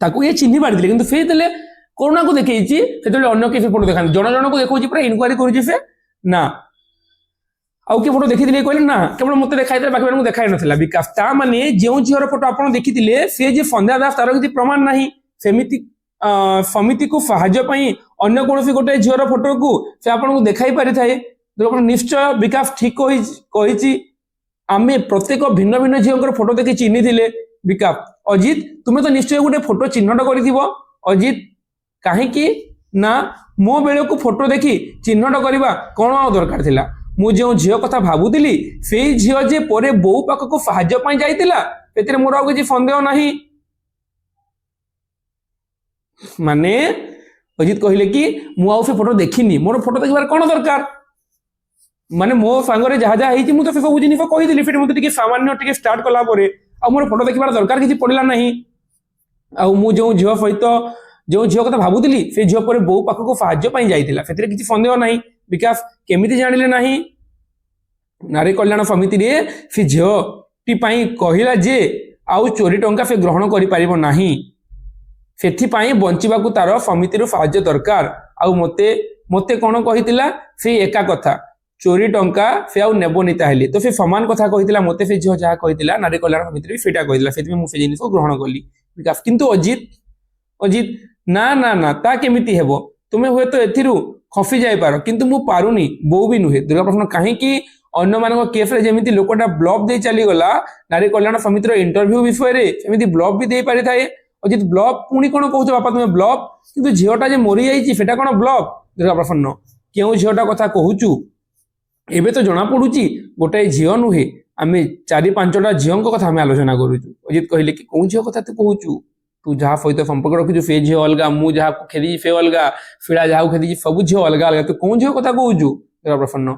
ତାକୁ ଇଏ ଚିହ୍ନି ପାରିଥିଲେ। କିନ୍ତୁ ସେ ଯେତେବେଳେ କରୁଣାକୁ ଦେଖେଇଛି, ସେତେବେଳେ ଅନ୍ୟ କିଏ ସେ ଫଟୋ ଦେଖାନ୍ତି, ଜଣ ଜଣକୁ ଦେଖଉଛି, ପୁରା ଇନକ୍ୱାରି କରୁଛି ସେ, ନା ଆଉ କିଏ ଫଟୋ ଦେଖିଥିଲେ? କହିଲେ ନା, କେବଳ ମତେ ଦେଖାଇଥିଲା, ବାକି ମାନଙ୍କୁ ଦେଖାଇ ନଥିଲା। ବିକାଶ ତା ମାନେ ଯେଉଁ ଝିଅର ଫଟୋ ଆପଣ ଦେଖିଥିଲେ ସେ ଯେ ସନ୍ଧ୍ୟା ଦାସ, ତାର କିଛି ପ୍ରମାଣ ନାହିଁ। ସେମିତି ସମିତିକୁ ସାହାଯ୍ୟ ପାଇଁ ଅନ୍ୟ କୌଣସି ଗୋଟେ ଝିଅର ଫଟୋକୁ ସେ ଆପଣଙ୍କୁ ଦେଖାଇ ପାରିଥାଏ। ନିଶ୍ଚୟ ବିକାଶ ଠିକ କହିଛି, ଆମେ ପ୍ରତ୍ୟେକ ଭିନ୍ନ ଭିନ୍ନ ଝିଅଙ୍କର ଫଟୋ ଦେଖି ଚିହ୍ନିଥିଲେ। ବିକାଶ ଅଜିତ ତୁମେ ତ ନିଶ୍ଚୟ ଗୋଟେ ଫଟୋ ଚିହ୍ନଟ କରିଥିବ। ଅଜିତ କାହିଁକି ନା ମୋ ବେଳକୁ ଫଟୋ ଦେଖି ଚିହ୍ନଟ କରିବା କ'ଣ ଆଉ ଦରକାର ଥିଲା? ମୁଁ ଯେଉଁ ଝିଅ କଥା ଭାବୁଥିଲି ସେଇ ଝିଅ ଯେ ପରେ ବୋଉ ପାଖକୁ ସାହାଯ୍ୟ ପାଇଁ ଯାଇଥିଲା, ସେଥିରେ ମୋର ଆଉ କିଛି ସନ୍ଦେହ ନାହିଁ। ମାନେ ଅଜିତ କହିଲେ କି ମୁଁ ଆଉ ସେ ଫଟୋ ଦେଖିନି, ମୋର ଫଟୋ ଦେଖିବାର କ'ଣ ଦରକାର? ମାନେ ମୋ ସାଙ୍ଗରେ ଯାହା ଯାହା ହେଇଛି ମୁଁ ତ ସେ ସବୁ ଜିନିଷ କହିଥିଲି, ସେଠି ମତେ ଟିକେ ସାମାନ୍ୟ ଟିକେ ଷ୍ଟାର୍ଟ କଲା ପରେ ଆଉ ମୋର ଫଟୋ ଦେଖିବାର ଦରକାର କିଛି ପଡ଼ିଲା ନାହିଁ। ଆଉ ମୁଁ ଯେଉଁ ଝିଅ ସହିତ ଯେଉଁ ଝିଅ କଥା ଭାବୁଥିଲି ସେ ଝିଅ ପରେ ବୋଉ ପାଖକୁ ସାହାଯ୍ୟ ପାଇଁ ଯାଇଥିଲା, ସେଥିରେ କିଛି ସନ୍ଦେହ ନାହିଁ। ବିକାଶ କେମିତି ଜାଣିଲେ ନାହିଁ? ନାରୀ କଲ୍ୟାଣ ସମିତିରେ ସେ ଝିଅଟି ପାଇଁ କହିଲା ଯେ ଆଉ ଚୋରି ଟଙ୍କା ସେ ଗ୍ରହଣ କରିପାରିବ ନାହିଁ, ସେଥିପାଇଁ ବଞ୍ଚିବାକୁ ତାର ସମିତିରୁ ସାହାଯ୍ୟ ଦରକାର। ଆଉ ମତେ ମତେ କ'ଣ କହିଥିଲା? ସେଇ ଏକା କଥା, ଚୋରି ଟଙ୍କା ସେ ଆଉ ନେବନି। ତାହେଲେ ତ ସେ ସମାନ କଥା କହିଥିଲା ମତେ, ସେ ଝିଅ ଯାହା କହିଥିଲା ନାରୀ କଲ୍ୟାଣ ସମିତିରେ ସେଇଟା କହିଥିଲା, ସେଥିପାଇଁ ମୁଁ ସେ ଜିନିଷକୁ ଗ୍ରହଣ କଲି। ବିକାଶ କିନ୍ତୁ ଅଜିତ ନା ନା ନା, ତା କେମିତି ହେବ? ତୁମେ ହୁଏତ ଏଥିରୁ ଖସି ଯାଇପାର, କିନ୍ତୁ ମୁଁ ପାରୁନି, ବୋଉ ବି ନୁହେଁ। ଦୁର୍ଗା ପ୍ରଶ୍ନ କାହିଁକି? ଅନ୍ୟମାନଙ୍କ କେସରେ ଯେମିତି ଲୋକଟା ବ୍ଲଫ୍ ଦେଇ ଚାଲିଗଲା ନାରୀ କଲ୍ୟାଣ ସମିତିର ଇଣ୍ଟରଭ୍ୟୁ ବିଷୟରେ, ସେମିତି ବ୍ଲଫ୍ ବି ଦେଇ ପାରିଥାଏ। ଅଜିତ ବ୍ଲଫ୍ ପୁଣି କ'ଣ କହୁଛ ବାପା ତୁମେ? ବ୍ଲଫ୍? କିନ୍ତୁ ଝିଅଟା ଯେ ମରିଯାଇଛି ସେଟା କ'ଣ ବ୍ଲଫ୍? ଦୁର୍ଗା ପ୍ରସନ୍ନ କେଉଁ ଝିଅଟା କଥା କହୁଛୁ? ଏବେ ତ ଜଣା ପଡୁଛି ଗୋଟାଏ ଝିଅ ନୁହେଁ, ଆମେ 4-5ଟା ଝିଅଙ୍କ କଥା ଆମେ ଆଲୋଚନା କରୁଛୁ। ଅଜିତ କହିଲେ କି କୋଉ ଝିଅ କଥା ତୁ କହୁଛୁ? ତୁ ଯାହା ସହିତ ସମ୍ପର୍କ ରଖିଛୁ ସେ ଝିଅ ଅଲଗା, ମୁଁ ଯାହାକୁ ଖେଦିଛି ସେ ଅଲଗା, ଫିଳା ଯାହାକୁ ଖେଦିଛି ସବୁ ଝିଅ ଅଲଗା ଅଲଗା, ତୁ କୋଉ ଝିଅ କଥା କହୁଛୁ? ପ୍ରସନ୍ନ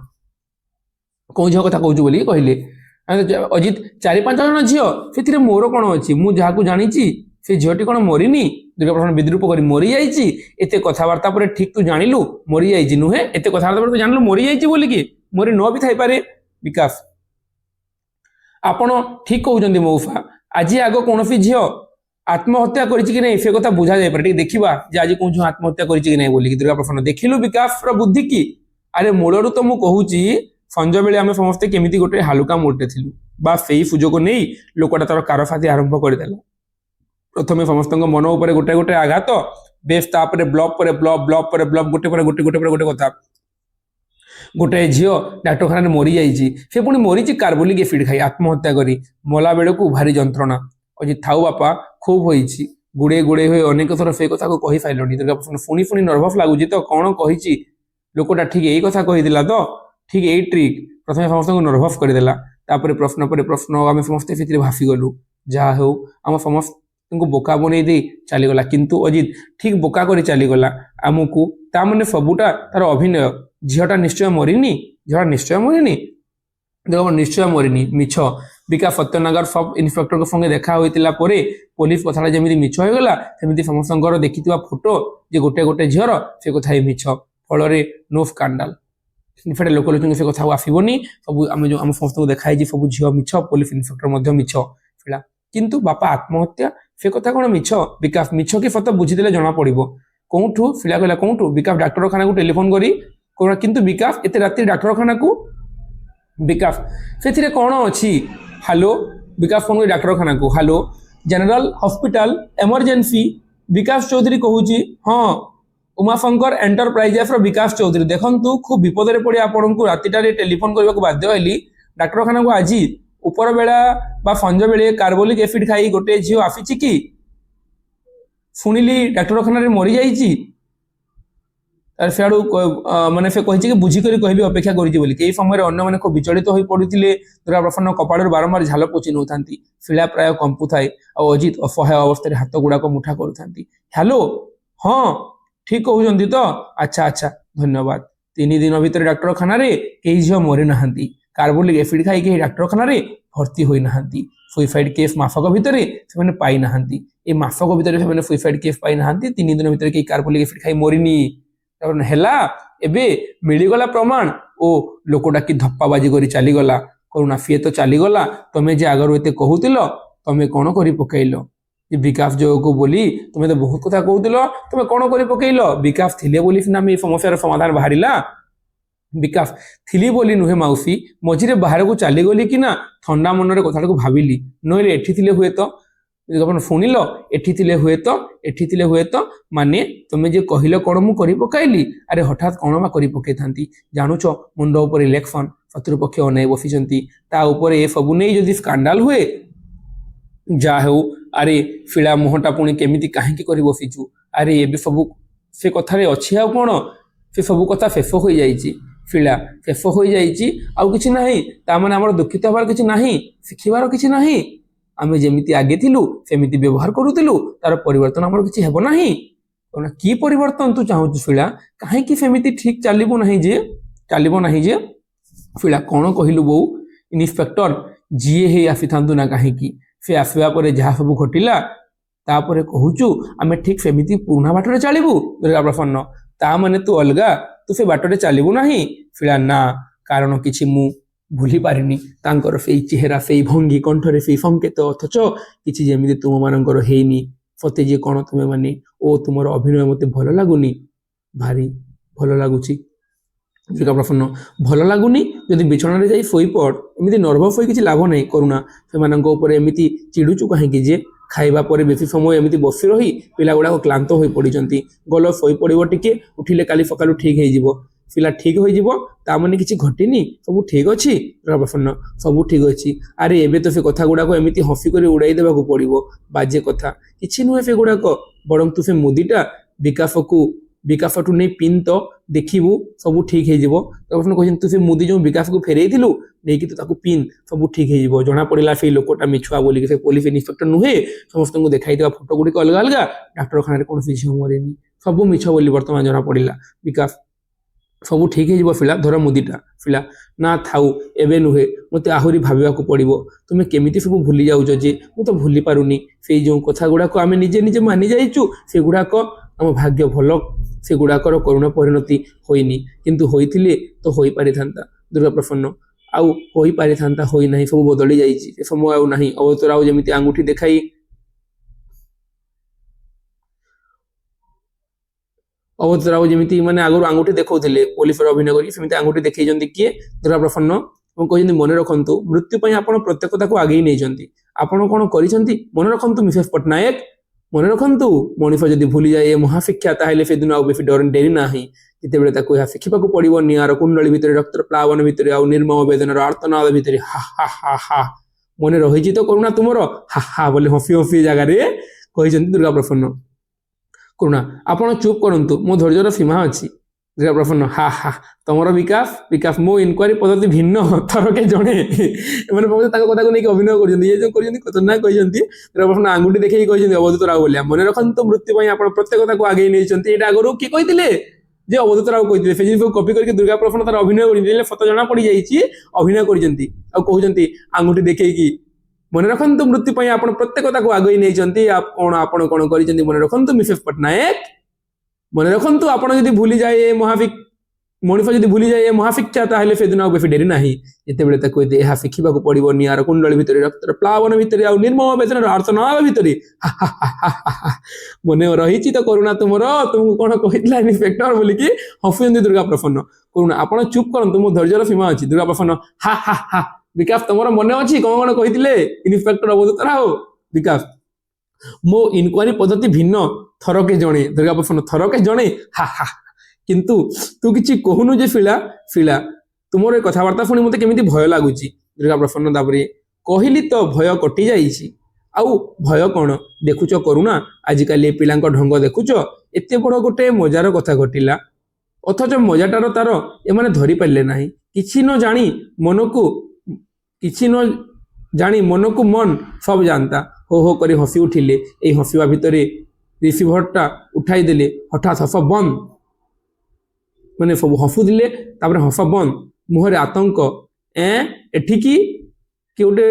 କୋଉ ଝିଅ କଥା କହୁଛୁ ବୋଲି କହିଲେ। ଅଜିତ 4-5 ଜଣ ଝିଅ, ସେଥିରେ ମୋର କ'ଣ ଅଛି? ମୁଁ ଯାହାକୁ ଜାଣିଛି ସେ ଝିଅଟି କ'ଣ ମରିନି? ଦୁର୍ଗାପ୍ରସନ୍ନ ବିଦ୍ରୂପ କରି ମରିଯାଇଛି। ଏତେ କଥାବାର୍ତ୍ତା ପରେ ଠିକ ତୁ ଜାଣିଲୁ ମରିଯାଇଛି ନୁହେଁ? ଏତେ କଥାବାର୍ତ୍ତା ପରେ ତୁ ଜାଣିଲୁ ମରିଯାଇଛି ବୋଲିକି? ମରି ନ ବି ଥାଇପାରେ। ବିକାଶ ଆପଣ ଠିକ କହୁଛନ୍ତି ମଉସା, ଆଜି ଆଗ କୌଣସି ଝିଅ ଆତ୍ମହତ୍ୟା କରିଛି କି ନାହିଁ ସେ କଥା ବୁଝା ଯାଇପାରେ, ଟିକେ ଦେଖିବା ଯେ ଆଜି କୋଉ ଝିଅ ଆତ୍ମହତ୍ୟା କରିଛି କି ନାହିଁ ବୋଲିକି। ଦୁର୍ଗା ପ୍ରସନ୍ନ ଦେଖିଲୁ ବିକାଶର ବୁଦ୍ଧି କି? ଆରେ ମୂଳରୁ ତ ମୁଁ କହୁଛି ସଞ୍ଜବେଳେ ଆମେ ସମସ୍ତେ କେମିତି ଗୋଟେ ହାଲୁକା ମୋଡ଼ରେ ଥିଲୁ, ବା ସେଇ ସୁଯୋଗ ନେଇ ଲୋକଟା ତାର କାରସାଦି ଆରମ୍ଭ କରିଦେଲା। ପ୍ରଥମେ ସମସ୍ତଙ୍କ ମନ ଉପରେ ଗୋଟେ ଗୋଟେ ଆଘାତ, ବେଶ ତାପରେ ବ୍ଲକ ପରେ ବ୍ଲକ, ବ୍ଲକ ପରେ ବ୍ଲକ, ଗୋଟେ ପରେ ଗୋଟେ, ଗୋଟେ ପରେ ଗୋଟେ କଥା। ଗୋଟାଏ ଝିଅ ଡାକ୍ତରଖାନାରେ ମରିଯାଇଛି, ସେ ପୁଣି ମରିଛି କାର୍ବୋଲିକ ଏସିଡ୍ ଖାଇ ଆତ୍ମହତ୍ୟା କରି। ମଲା ବେଳକୁ ଭାରି ଯନ୍ତ୍ରଣା। ଅଜି ଥାଉ ବାପା, ଖୁବ ହୋଇଛି, ଗୁଡ଼େଇ ଗୁଡ଼େଇ ହୋଇ ଅନେକ ଥର ସେ କଥାକୁ କହି ସାରିଲଣି। ଦୁର୍ଗା ପ୍ରସନ୍ନ ପୁଣି ନର୍ଭସ୍ ଲାଗୁଛି ତ, କ'ଣ କହିଛି ଲୋକଟା? ଠିକ ଏଇ କଥା କହିଥିଲା ତ, ଠିକ ଏଇ ଟ୍ରିକ୍ ପ୍ରଥମେ ସମସ୍ତଙ୍କୁ ନର୍ଭସ୍ କରିଦେଲା, ତାପରେ ପ୍ରଶ୍ନ ପରେ ପ୍ରଶ୍ନ, ଆମେ ସମସ୍ତେ ସେଥିରେ ଭାସିଗଲୁ। ଯାହା ହେଉ ଆମ ସମସ୍ତଙ୍କୁ ବୋକା ବନେଇ ଦେଇ ଚାଲିଗଲା, କିନ୍ତୁ ଅଜିତ ଠିକ ବୋକା କରି ଚାଲିଗଲା ଆମକୁ। ତା ମାନେ ସବୁଟା ତାର ଅଭିନୟ। ଝିଅଟା ନିଶ୍ଚୟ ମରିନି, ଝିଅଟା ନିଶ୍ଚୟ ମରିନି, ନିଶ୍ଚୟ ମରିନି, ମିଛ। ବିକାଶ ସତ୍ୟନଗର ସବ୍ ଇନ୍ସପେକ୍ଟରଙ୍କ ସଙ୍ଗେ ଦେଖା ହୋଇଥିଲା ପରେ ପୋଲିସ କଥାଟା ଯେମିତି ମିଛ ହୋଇଗଲା, ସେମିତି ସମସ୍ତଙ୍କର ଦେଖିଥିବା ଫଟୋ ଯେ ଗୋଟେ ଗୋଟେ ଝିଅର ସେ କଥା ହିଁ ମିଛ। ଫଳରେ ନୋ ସ୍କାଣ୍ଡାଲ, ସେଟା ଲୋକଲୋଚନକୁ ସେ କଥା ଆଉ ଆସିବନି। ସବୁ ଆମେ ଯୋଉ ଆମ ସମସ୍ତଙ୍କୁ ଦେଖା ହେଇଛି ସବୁ ଝିଅ ମିଛ, ପୋଲିସ ଇନ୍ସପେକ୍ଟର ମଧ୍ୟ ମିଛ ଥିଲା। କିନ୍ତୁ ବାପା ଆତ୍ମହତ୍ୟା से कथा कौन मिछ विकास मिछ कि सत बुझीदेले जना पड़िबो कोठू फिला कहला कोठू विकास डाक्तरखाना को टेलीफोन करी कोना किंतु विकास एते राति डाक्तरखाना को विकास से कौन अच्छी हेलो विकास फोन कर डाक्तरखाना को हेलो जनरल हॉस्पिटल इमरजेंसी विकास चौधरी कहूची हाँ उमाशंकर एंटरप्राइजेस विकास चौधरी देखंतु खूब विपद पड़े आपन को रातिटारे टेलीफोन करने को बाध्य हली डाक्तरखाना को आज उपर बेला बा संज बेले कार्बोलिक एसिड खाई गोटे झील आसी कि शुणिली डाक्तरखाना मरी जाइए सियाड़ू माने से कही कि बुझिक कह अपेक्षा करी समय अन्य मैंने खूब विचलित हो पड़ते दुर्गा प्रसन्न कपाड़ बारंबार झाल पोची नौ शिला प्राय कंपु थाए अजित असहाय अवस्था हाथ गुड़ाक मुठा करूँ हेलो हाँ ठीक कहते तो अच्छा अच्छा धन्यवाद 3 दिन भीतर डाक्तरखाना कई झील मरी ना कार्बोलिक एसिड खाई कहीं डाक्तरखाना भर्ती होना सुइसाइड केस मासक भितर से पाई ना मासक भितर से सुइसाइड केस पाई ना 3 दिन भीतर कहीं कार्बोलिक एसिड खाई मरीनी हेला एबे मिलीगला प्रमाण ओ लोकटा कि धप्पाबाजी करी चलीगला करुणा सी तो चलीगला तुम्हें जे आगर एत कहूल तुम्हें कौन कर पकईल विकास जो को बोली तुम्हें तो बहुत कथा कहूल तुम्हें कौन कर पकईल विकास थिले बोली सिना समस्यार समाधान बाहरिला विकास थिली बोली नुहे मौसी मझे बाहर को चलीगली कि ना ठंडा मनरे कथा को भाविली नईले एठी हुए तो शुणिल एठी हुए तो माने तुम्हें जे कहल कौन मु करी पकाइली अरे हठात कौन बा करी पकई था जानुच मुंड उपर इलेक्शन शत्रुपक्ष अनाई बसी ए सबू नहीं जदि स्कांडाल हुए जा हो अरे फिला मुहटा पुणी केमिति काहे करी बसीचु अरे ये सबू से कथारे अच्छी आ कौन से सबू कथा शेष हो जाइए फिला शेष हो जाइए आउ किछि नाही तामाने हमर दुखित हबार किछि नाही शिखिबार किछि नाही आमे जेमिति आगे थिलु सेमिति व्यवहार करूतिलु तार परिवर्तन हमर किछि हेबो नाही कोना की परिवर्तन तू चाहू फिला काहे कि सेमिति ठीक चलिबो नाही जे फिला कोन कहिलु बो इन्स्पेक्टर जीए हे आसी थांतु ना काहे कि से आसवा परे जहा सब घटिला तापरे कहूचु आमे ठीक सेमिति पुना बाटरे चलिबु दुर्गा प्रसन्न ता माने तू अलगा तू से बाटरे चलिबु नाही फिला ना कारण किछि मु भूली पारिनी तांकर से चेहरा से भंगी कंठरे से संकेत अथच किछि जेमिति तुम मानकर हेनी सते जे कोन तुमे माने ओ तुमर अभिनय मते भलो लागुनी भारी भलो लागुची दुर्गा प्रसन्न भलो लागुनी जदि बिछणा रे जाई सोई पड़ एमिति नर्वस होई किछि लाभ नै करूना से मानक ऊपर एमिति चिडुचु काहे कि जे खाइबा परे बेसी समय एमिति बसी रही पिला गुडा क्लांत होई पडिचंती गलो सोई पड़िबो टिके उठिले काली सकाळु ठीक हेइ जिवो पिला ठीक हो ताने किसी घटनी सब ठीक अच्छी प्रसन्न सब ठीक अच्छी अरे एबे तो से कथा गुड़ाक एमती हसिक उड़ाई देवा पड़ो बाजे कथा किसी नुहे से गुड़ाक बरं तू से मुदीटा विकास टू नहीं पिन तो देखू सब ठीक हो कहते तू से मुदी जो विकास को फेरई नहीं कि तो पिन सब ठीक हो जना पड़ा से लोकटा मिछुआ बोलिक से पुलिस इन्स्पेक्टर नुहे समस्त को देखाई देवा फोटो गुड़िक अलग अलग डाक्तरखाना कौन झील मरेनी सब मिछ बोली बर्तमान जना पड़ा विकास सब ठीक हो फिला धर मुदीटा फिला ना थाऊ एबे नुहे मत आहरी भाविया पड़ो तुम्हें केमिति सब भूली जाऊच जे मु तो भूली पारुनी से जो कथा गुड़ाक आम निजे निजे मानि जाइचु से गुड़ाक आम भाग्य भल से गुड़ाकर करुण परिणति होइनी किंतु होइथिले तो होई पारि थांता दुर्गा प्रसन्न आउ होई पारि थांता होई नाही सब बदली जाइछि समय आउ नाही अवतर आउ जेमिति अंगूठी देखाई अवतराव जमी मैंने आगुरी आंगुठी देखते पुलिस अभिनय करके आंगुठी देखी किए दुर्गा प्रसन्न कहते मन रखु मृत्यु आप प्रत्येकता को आगे नहीं आपड़ कौन कर मन रखु मिसेस पट्टनायक मन रखु मनीष जदि भूली जाए महाशिक्षा ताहले से दिन आउ बेसी डेरी ना जिते शिखा पड़ो निआर कुंडली भितर रक्तर प्लावन भितर आउ निर्मम वेदनार आर्तनाद भितर हा हा हा हा मन रही तो करुणा तुमर हा हा बोले हसी हसी जगार कही दुर्गा प्रसन्न करुणा आपण चुप करंतु मो धैर्यर सीमा अच्छी दुर्गा प्रसन्न हा हा तुमर विकास विकास मो इनक्वारी पद्धति भिन्न थरके जड़े मैंने कथा को लेकिन अभिनय कर खतरनाक कहते दुर्गा प्रसन्न आंगुठी देखिए कहते अवधूत राव बोलिया मन रखु मृत्यु आप प्रत्येकता को आगे नहीं आगु किए कहते जे अवधूत राव कहते से जिन कपी करके दुर्गा प्रसन्न तार अभिनय सत जना पड़ जाइए अभिनय कहते आंगुठी देखिए मन रखु मृत्यु आप प्रत्येकता को आगे नहीं कौन आप मन रखु मिसेस पट्टनायक मन रखु आप भूली जाए मनुष्य जदि भूली जाए महाशिक्षा ताहेले से दिन आ बेसी डेरी नाही जेतेबेले ताको ଏହା ଶିଖିବାକୁ ପଡିବ ନିଆର କୁଣ୍ଡଳୀ ଭିତରେ ରକ୍ତର ପ୍ଲାବନ ଭିତରେ ଆଉ ନିର୍ମମ ବେଦନାର ଆର୍ତ୍ତନାଦ ଭିତରେ ମନେ ରହିଛି ତ କରୁଣା ତୁମକୁ କଣ କହିଥିଲା ଇନ୍ସପେକ୍ଟର ବୋଲିକି ହସୁଛନ୍ତି ଦୁର୍ଗା ପ୍ରସନ୍ନ। କରୁଣା ଆପଣ ଚୁପ୍ କରନ୍ତୁ, ମୋ ଧୈର୍ଯ୍ୟର ସୀମା ଅଛି। ଦୁର୍ଗା ପ୍ରସନ୍ନ ବିକାଶ ତମର ମନେ ଅଛି କଣ କଣ କହିଥିଲେ ଇନ୍ସପେକ୍ଟର ଅବଧୂତ ରାଓ? ବିକାଶ ମୋ ଇନକ୍ୱାରି ପଦ୍ଧତି ଭିନ୍ନ, ଥରକେ ଜଣେ। ଦୁର୍ଗା ପ୍ରସନ୍ନ ଥରକେ ଜଣେ? କିନ୍ତୁ ତୁ କିଛି କହୁନୁ ଯେ ଫିଳା ତୁମର ଏ କଥାବାର୍ତ୍ତା ଶୁଣି ମତେ କେମିତି ଭୟ ଲାଗୁଛି। ଦୁର୍ଗା ପ୍ରସନ୍ନ ତାପରେ କହିଲି ତ ଭୟ କଟି ଯାଇଛି, ଆଉ ଭୟ କଣ? ଦେଖୁଛ କରୁଣା ଆଜିକାଲି ଏ ପିଲାଙ୍କ ଢଙ୍ଗ ଦେଖୁଛ, ଏତେ ବଡ ଗୋଟେ ମଜାର କଥା ଘଟିଲା ଅଥଚ ମଜାଟାର ତାର ଏମାନେ ଧରି ପାରିଲେ ନାହିଁ। କିଛି ନ ଜାଣି ମନକୁ ମନ ସବ ଜାଣତା ହୋ ହୋ କରି ହସି ଉଠିଲେ। ଏଇ ହସିବା ଭିତରେ ରିସିଭରଟା ଉଠାଇ ଦେଲେ। ହଠାତ୍ ହସ ବନ୍ଦ, ମାନେ ସବୁ ହସୁଥିଲେ ତାପରେ ହସ ବନ୍ଦ, ମୁହଁରେ ଆତଙ୍କ। ଏଠିକି କିଏ ଗୋଟେ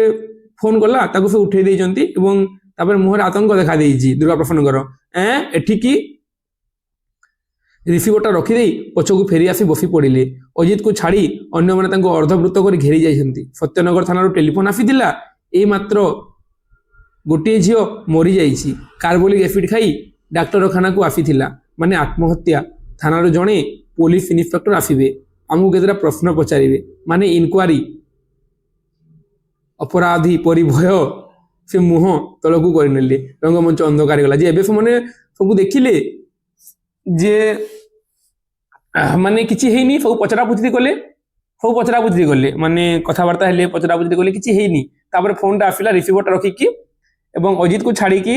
ଫୋନ କଲା, ତାକୁ ସେ ଉଠେଇ ଦେଇଛନ୍ତି ଏବଂ ତାପରେ ମୁହଁରେ ଆତଙ୍କ ଦେଖା ଦେଇଛି ଦୁର୍ଗା ପ୍ରସନ୍ନଙ୍କର। ଏଠିକି ରିସିଭରଟା ରଖିଦେଇ ପଛକୁ ଫେରି ଆସି ବସି ପଡ଼ିଲେ। ଅଜିତକୁ ଛାଡ଼ି ଅନ୍ୟମାନେ ତାଙ୍କୁ ଅର୍ଦ୍ଧବୃତ୍ତ କରି ଘେରି ଯାଇଛନ୍ତି। ସତ୍ୟନଗର ଥାନାରୁ ଟେଲିଫୋନ ଆସିଥିଲା, ଏଇ ମାତ୍ର ଗୋଟିଏ ଝିଅ ମରିଯାଇଛି, କାର୍ବୋଲିକ ଏସିଡ୍ ଖାଇ ଡାକ୍ତରଖାନାକୁ ଆସିଥିଲା। ମାନେ ଆତ୍ମହତ୍ୟା। ଥାନାରୁ ଜଣେ ପୋଲିସ ଇନ୍ସପେକ୍ଟର ଆସିବେ, ଆମକୁ କେତେଟା ପ୍ରଶ୍ନ ପଚାରିବେ, ମାନେ ଇନକ୍ୱାରି। ଅପରାଧୀ ପରି ଭୟ ସେ ମୁହଁ ତଳକୁ କରିନେଲେ। ରଙ୍ଗମଞ୍ଚ ଅନ୍ଧକାର ହେଇଗଲା। ଯେ ଏବେ ସେମାନେ ସବୁ ଦେଖିଲେ ଯେ ମାନେ କିଛି ହେଇନି, ସବୁ ପଚରାପୁଚରି କଲେ, ମାନେ କଥାବାର୍ତ୍ତା ହେଲେ, ପଚରାପୁଚରି କଲେ, କିଛି ହେଇନି। ତାପରେ ଫୋନଟା ଆସିଲା ରିସିଭରଟା ରଖିକି ଏବଂ ଅଜିତକୁ ଛାଡ଼ିକି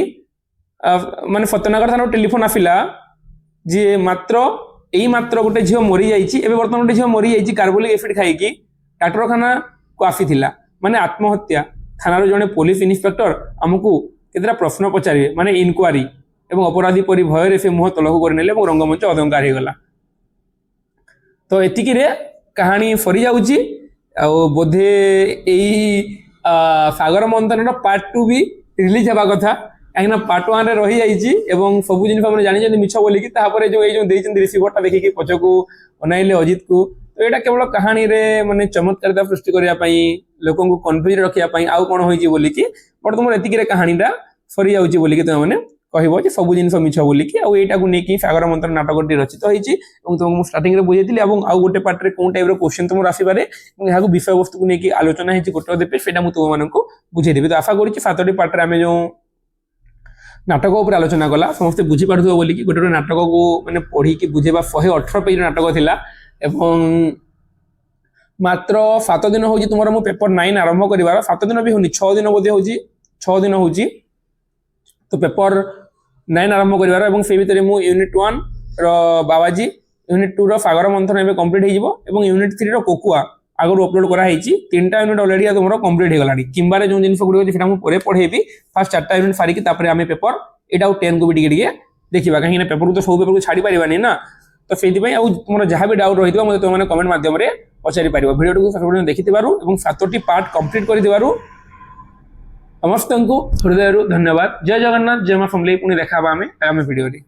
ମାନେ ସତ୍ୟନଗର ଥାନାରୁ ଟେଲିଫୋନ ଆସିଲା ଯେ ଏଇ ମାତ୍ର ଗୋଟେ ଝିଅ ମରିଯାଇଛି, ଏବେ ବର୍ତ୍ତମାନ ଗୋଟେ ଝିଅ ମରିଯାଇଛି କାର୍ବୋଲିକ ଏସିଡ୍ ଖାଇକି ଡାକ୍ତରଖାନାକୁ ଆସିଥିଲା, ମାନେ ଆତ୍ମହତ୍ୟା। ଥାନାରୁ ଜଣେ ପୋଲିସ ଇନ୍ସପେକ୍ଟର ଆମକୁ କେତେଟା ପ୍ରଶ୍ନ ପଚାରିବେ, ମାନେ ଇନକ୍ୱାରି। ଏବଂ ଅପରାଧୀ ପରି ଭୟରେ ସେ ମୁହଁ ତଳକୁ କରିନେଲେ ଏବଂ ରଙ୍ଗମଞ୍ଚ ଅଧଙ୍କାର ହେଇଗଲା। ତ ଏତିକିରେ କାହାଣୀ ସରିଯାଉଛି। ଆଉ ବୋଧେ ଏଇ ସାଗର ମନ୍ଥନର ପାର୍ଟ 2 ବି ରିଲିଜ ହେବା କଥା, କାହିଁକିନା ପାର୍ଟ 1ରେ ରହିଯାଇଛି ଏବଂ ସବୁ ଜିନିଷ ମାନେ ଜାଣିଛନ୍ତି ମିଛ ବୋଲିକି। ତାପରେ ଯୋଉ ଦେଇଛନ୍ତି ରିସିଭରଟା ଦେଖିକି ପଛକୁ ଅନାଇଲେ ଅଜିତକୁ। ତ ଏଇଟା କେବଳ କାହାଣୀରେ ମାନେ ଚମତ୍କାରିତା ସୃଷ୍ଟି କରିବା ପାଇଁ, ଲୋକଙ୍କୁ କନଫ୍ୟୁଜ ରଖିବା ପାଇଁ ଆଉ କଣ ହେଇଛି ବୋଲିକି। ବଟ୍ ତୁମର ଏତିକିରେ କାହାଣୀଟା ସରିଯାଉଛି ବୋଲିକି ତୁମେ ମାନେ କହିବ ଯେ ସବୁ ଜିନିଷ ମିଛ ବୋଲିକି। ଆଉ ଏଇଟାକୁ ନେଇକି ସାଗର ମନ୍ଥନ ନାଟକଟି ରଚିତ ହେଇଛି ଏବଂ ତୁମକୁ ମୁଁ ଷ୍ଟାର୍ଟିଂରେ ବୁଝେଇଥିଲି। ଏବଂ ଆଉ ଗୋଟେ ପାର୍ଟରେ କୋଉ ଟାଇପର କ୍ୱେଶ୍ଚିନ୍ ତୁମର ଆସିପାରେ ଏବଂ ଏହାକୁ ବିଷୟବସ୍ତୁକୁ ନେଇକି ଆଲୋଚନା ହେଇଛି ଗୋଟେ ଅଧେ, ସେଇଟା ମୁଁ ତୁମମାନଙ୍କୁ ବୁଝେଇଦେବି। ତ ଆଶା କରୁଛି 7ଟି ପାର୍ଟରେ ଆମେ ଯୋଉ ନାଟକ ଉପରେ ଆଲୋଚନା କଲା ସମସ୍ତେ ବୁଝିପାରୁଥିବ ବୋଲିକି। ଗୋଟେ ନାଟକକୁ ମାନେ ପଢିକି ବୁଝେଇବା 118 ପେଜର ନାଟକ ଥିଲା ଏବଂ ମାତ୍ର 7 ଦିନ ହଉଛି ତୁମର ମୁଁ ପେପର 9 ଆରମ୍ଭ କରିବାର। 7 ଦିନ ବି ହଉନି, 6 ଦିନ ବୋଧେ ହଉଛି, 6 ଦିନ ହଉଛି ତ ପେପର 9 ଆରମ୍ଭ କରିବାର। ଏବଂ ସେଇ ଭିତରେ ମୁଁ ୟୁନିଟ୍ 1 ର ବାବାଜୀ, ୟୁନିଟ୍ 2 ର ସାଗର ମନ୍ଥନ ଏବେ କମ୍ପ୍ଲିଟ୍ ହେଇଯିବ ଏବଂ ୟୁନିଟ୍ 3 ର କୋକୁଆ ଆଗରୁ ଅପଲୋଡ କରାହେଇଛି। 3ଟା ୟୁନିଟ୍ ଅଲରେଡି ତୁମର କମ୍ପ୍ଲିଟ୍ ହେଇଗଲାଣି। କିମ୍ବାରେ ଯୋଉ ଜିନିଷ ଗୁଡ଼ିକ ଅଛି ସେଟା ମୁଁ ପରେ ପଢେଇବି। ଫାର୍ଷ୍ଟ 4ଟା ୟୁନିଟ୍ ସାରିକି ତାପରେ ଆମେ ପେପର 8 ଆଉ 10 କୁ ବି ଟିକେ ଦେଖିବା, କାହିଁକିନା ପେପରକୁ ତ ସବୁ ପେପରକୁ ଛାଡ଼ି ପାରିବାନି ନା। ତ ସେଇଥିପାଇଁ ଆଉ ତୁମର ଯାହା ବି ଡାଉଟ୍ ରହିଥିବ ମୋତେ ତୁମମାନେ କମେଣ୍ଟ ମାଧ୍ୟମରେ ପଚାରି ପାରିବ। ଭିଡ଼ିଓଟିକୁ ଶେଷ ପର୍ଯ୍ୟନ୍ତ ଦେଖିଥିବାରୁ ଏବଂ 7ଟି ପାର୍ଟ କମ୍ପ୍ଲିଟ୍ କରିଥିବାରୁ ସମସ୍ତଙ୍କୁ ହୃଦୟରୁ ଧନ୍ୟବାଦ। ଜୟ ଜଗନ୍ନାଥ, ଜୟ ମା ସମଲେଇ। ପୁଣି ଦେଖା ହେବା ଆମେ ଆଗାମୀ ଭିଡ଼ିଓରେ।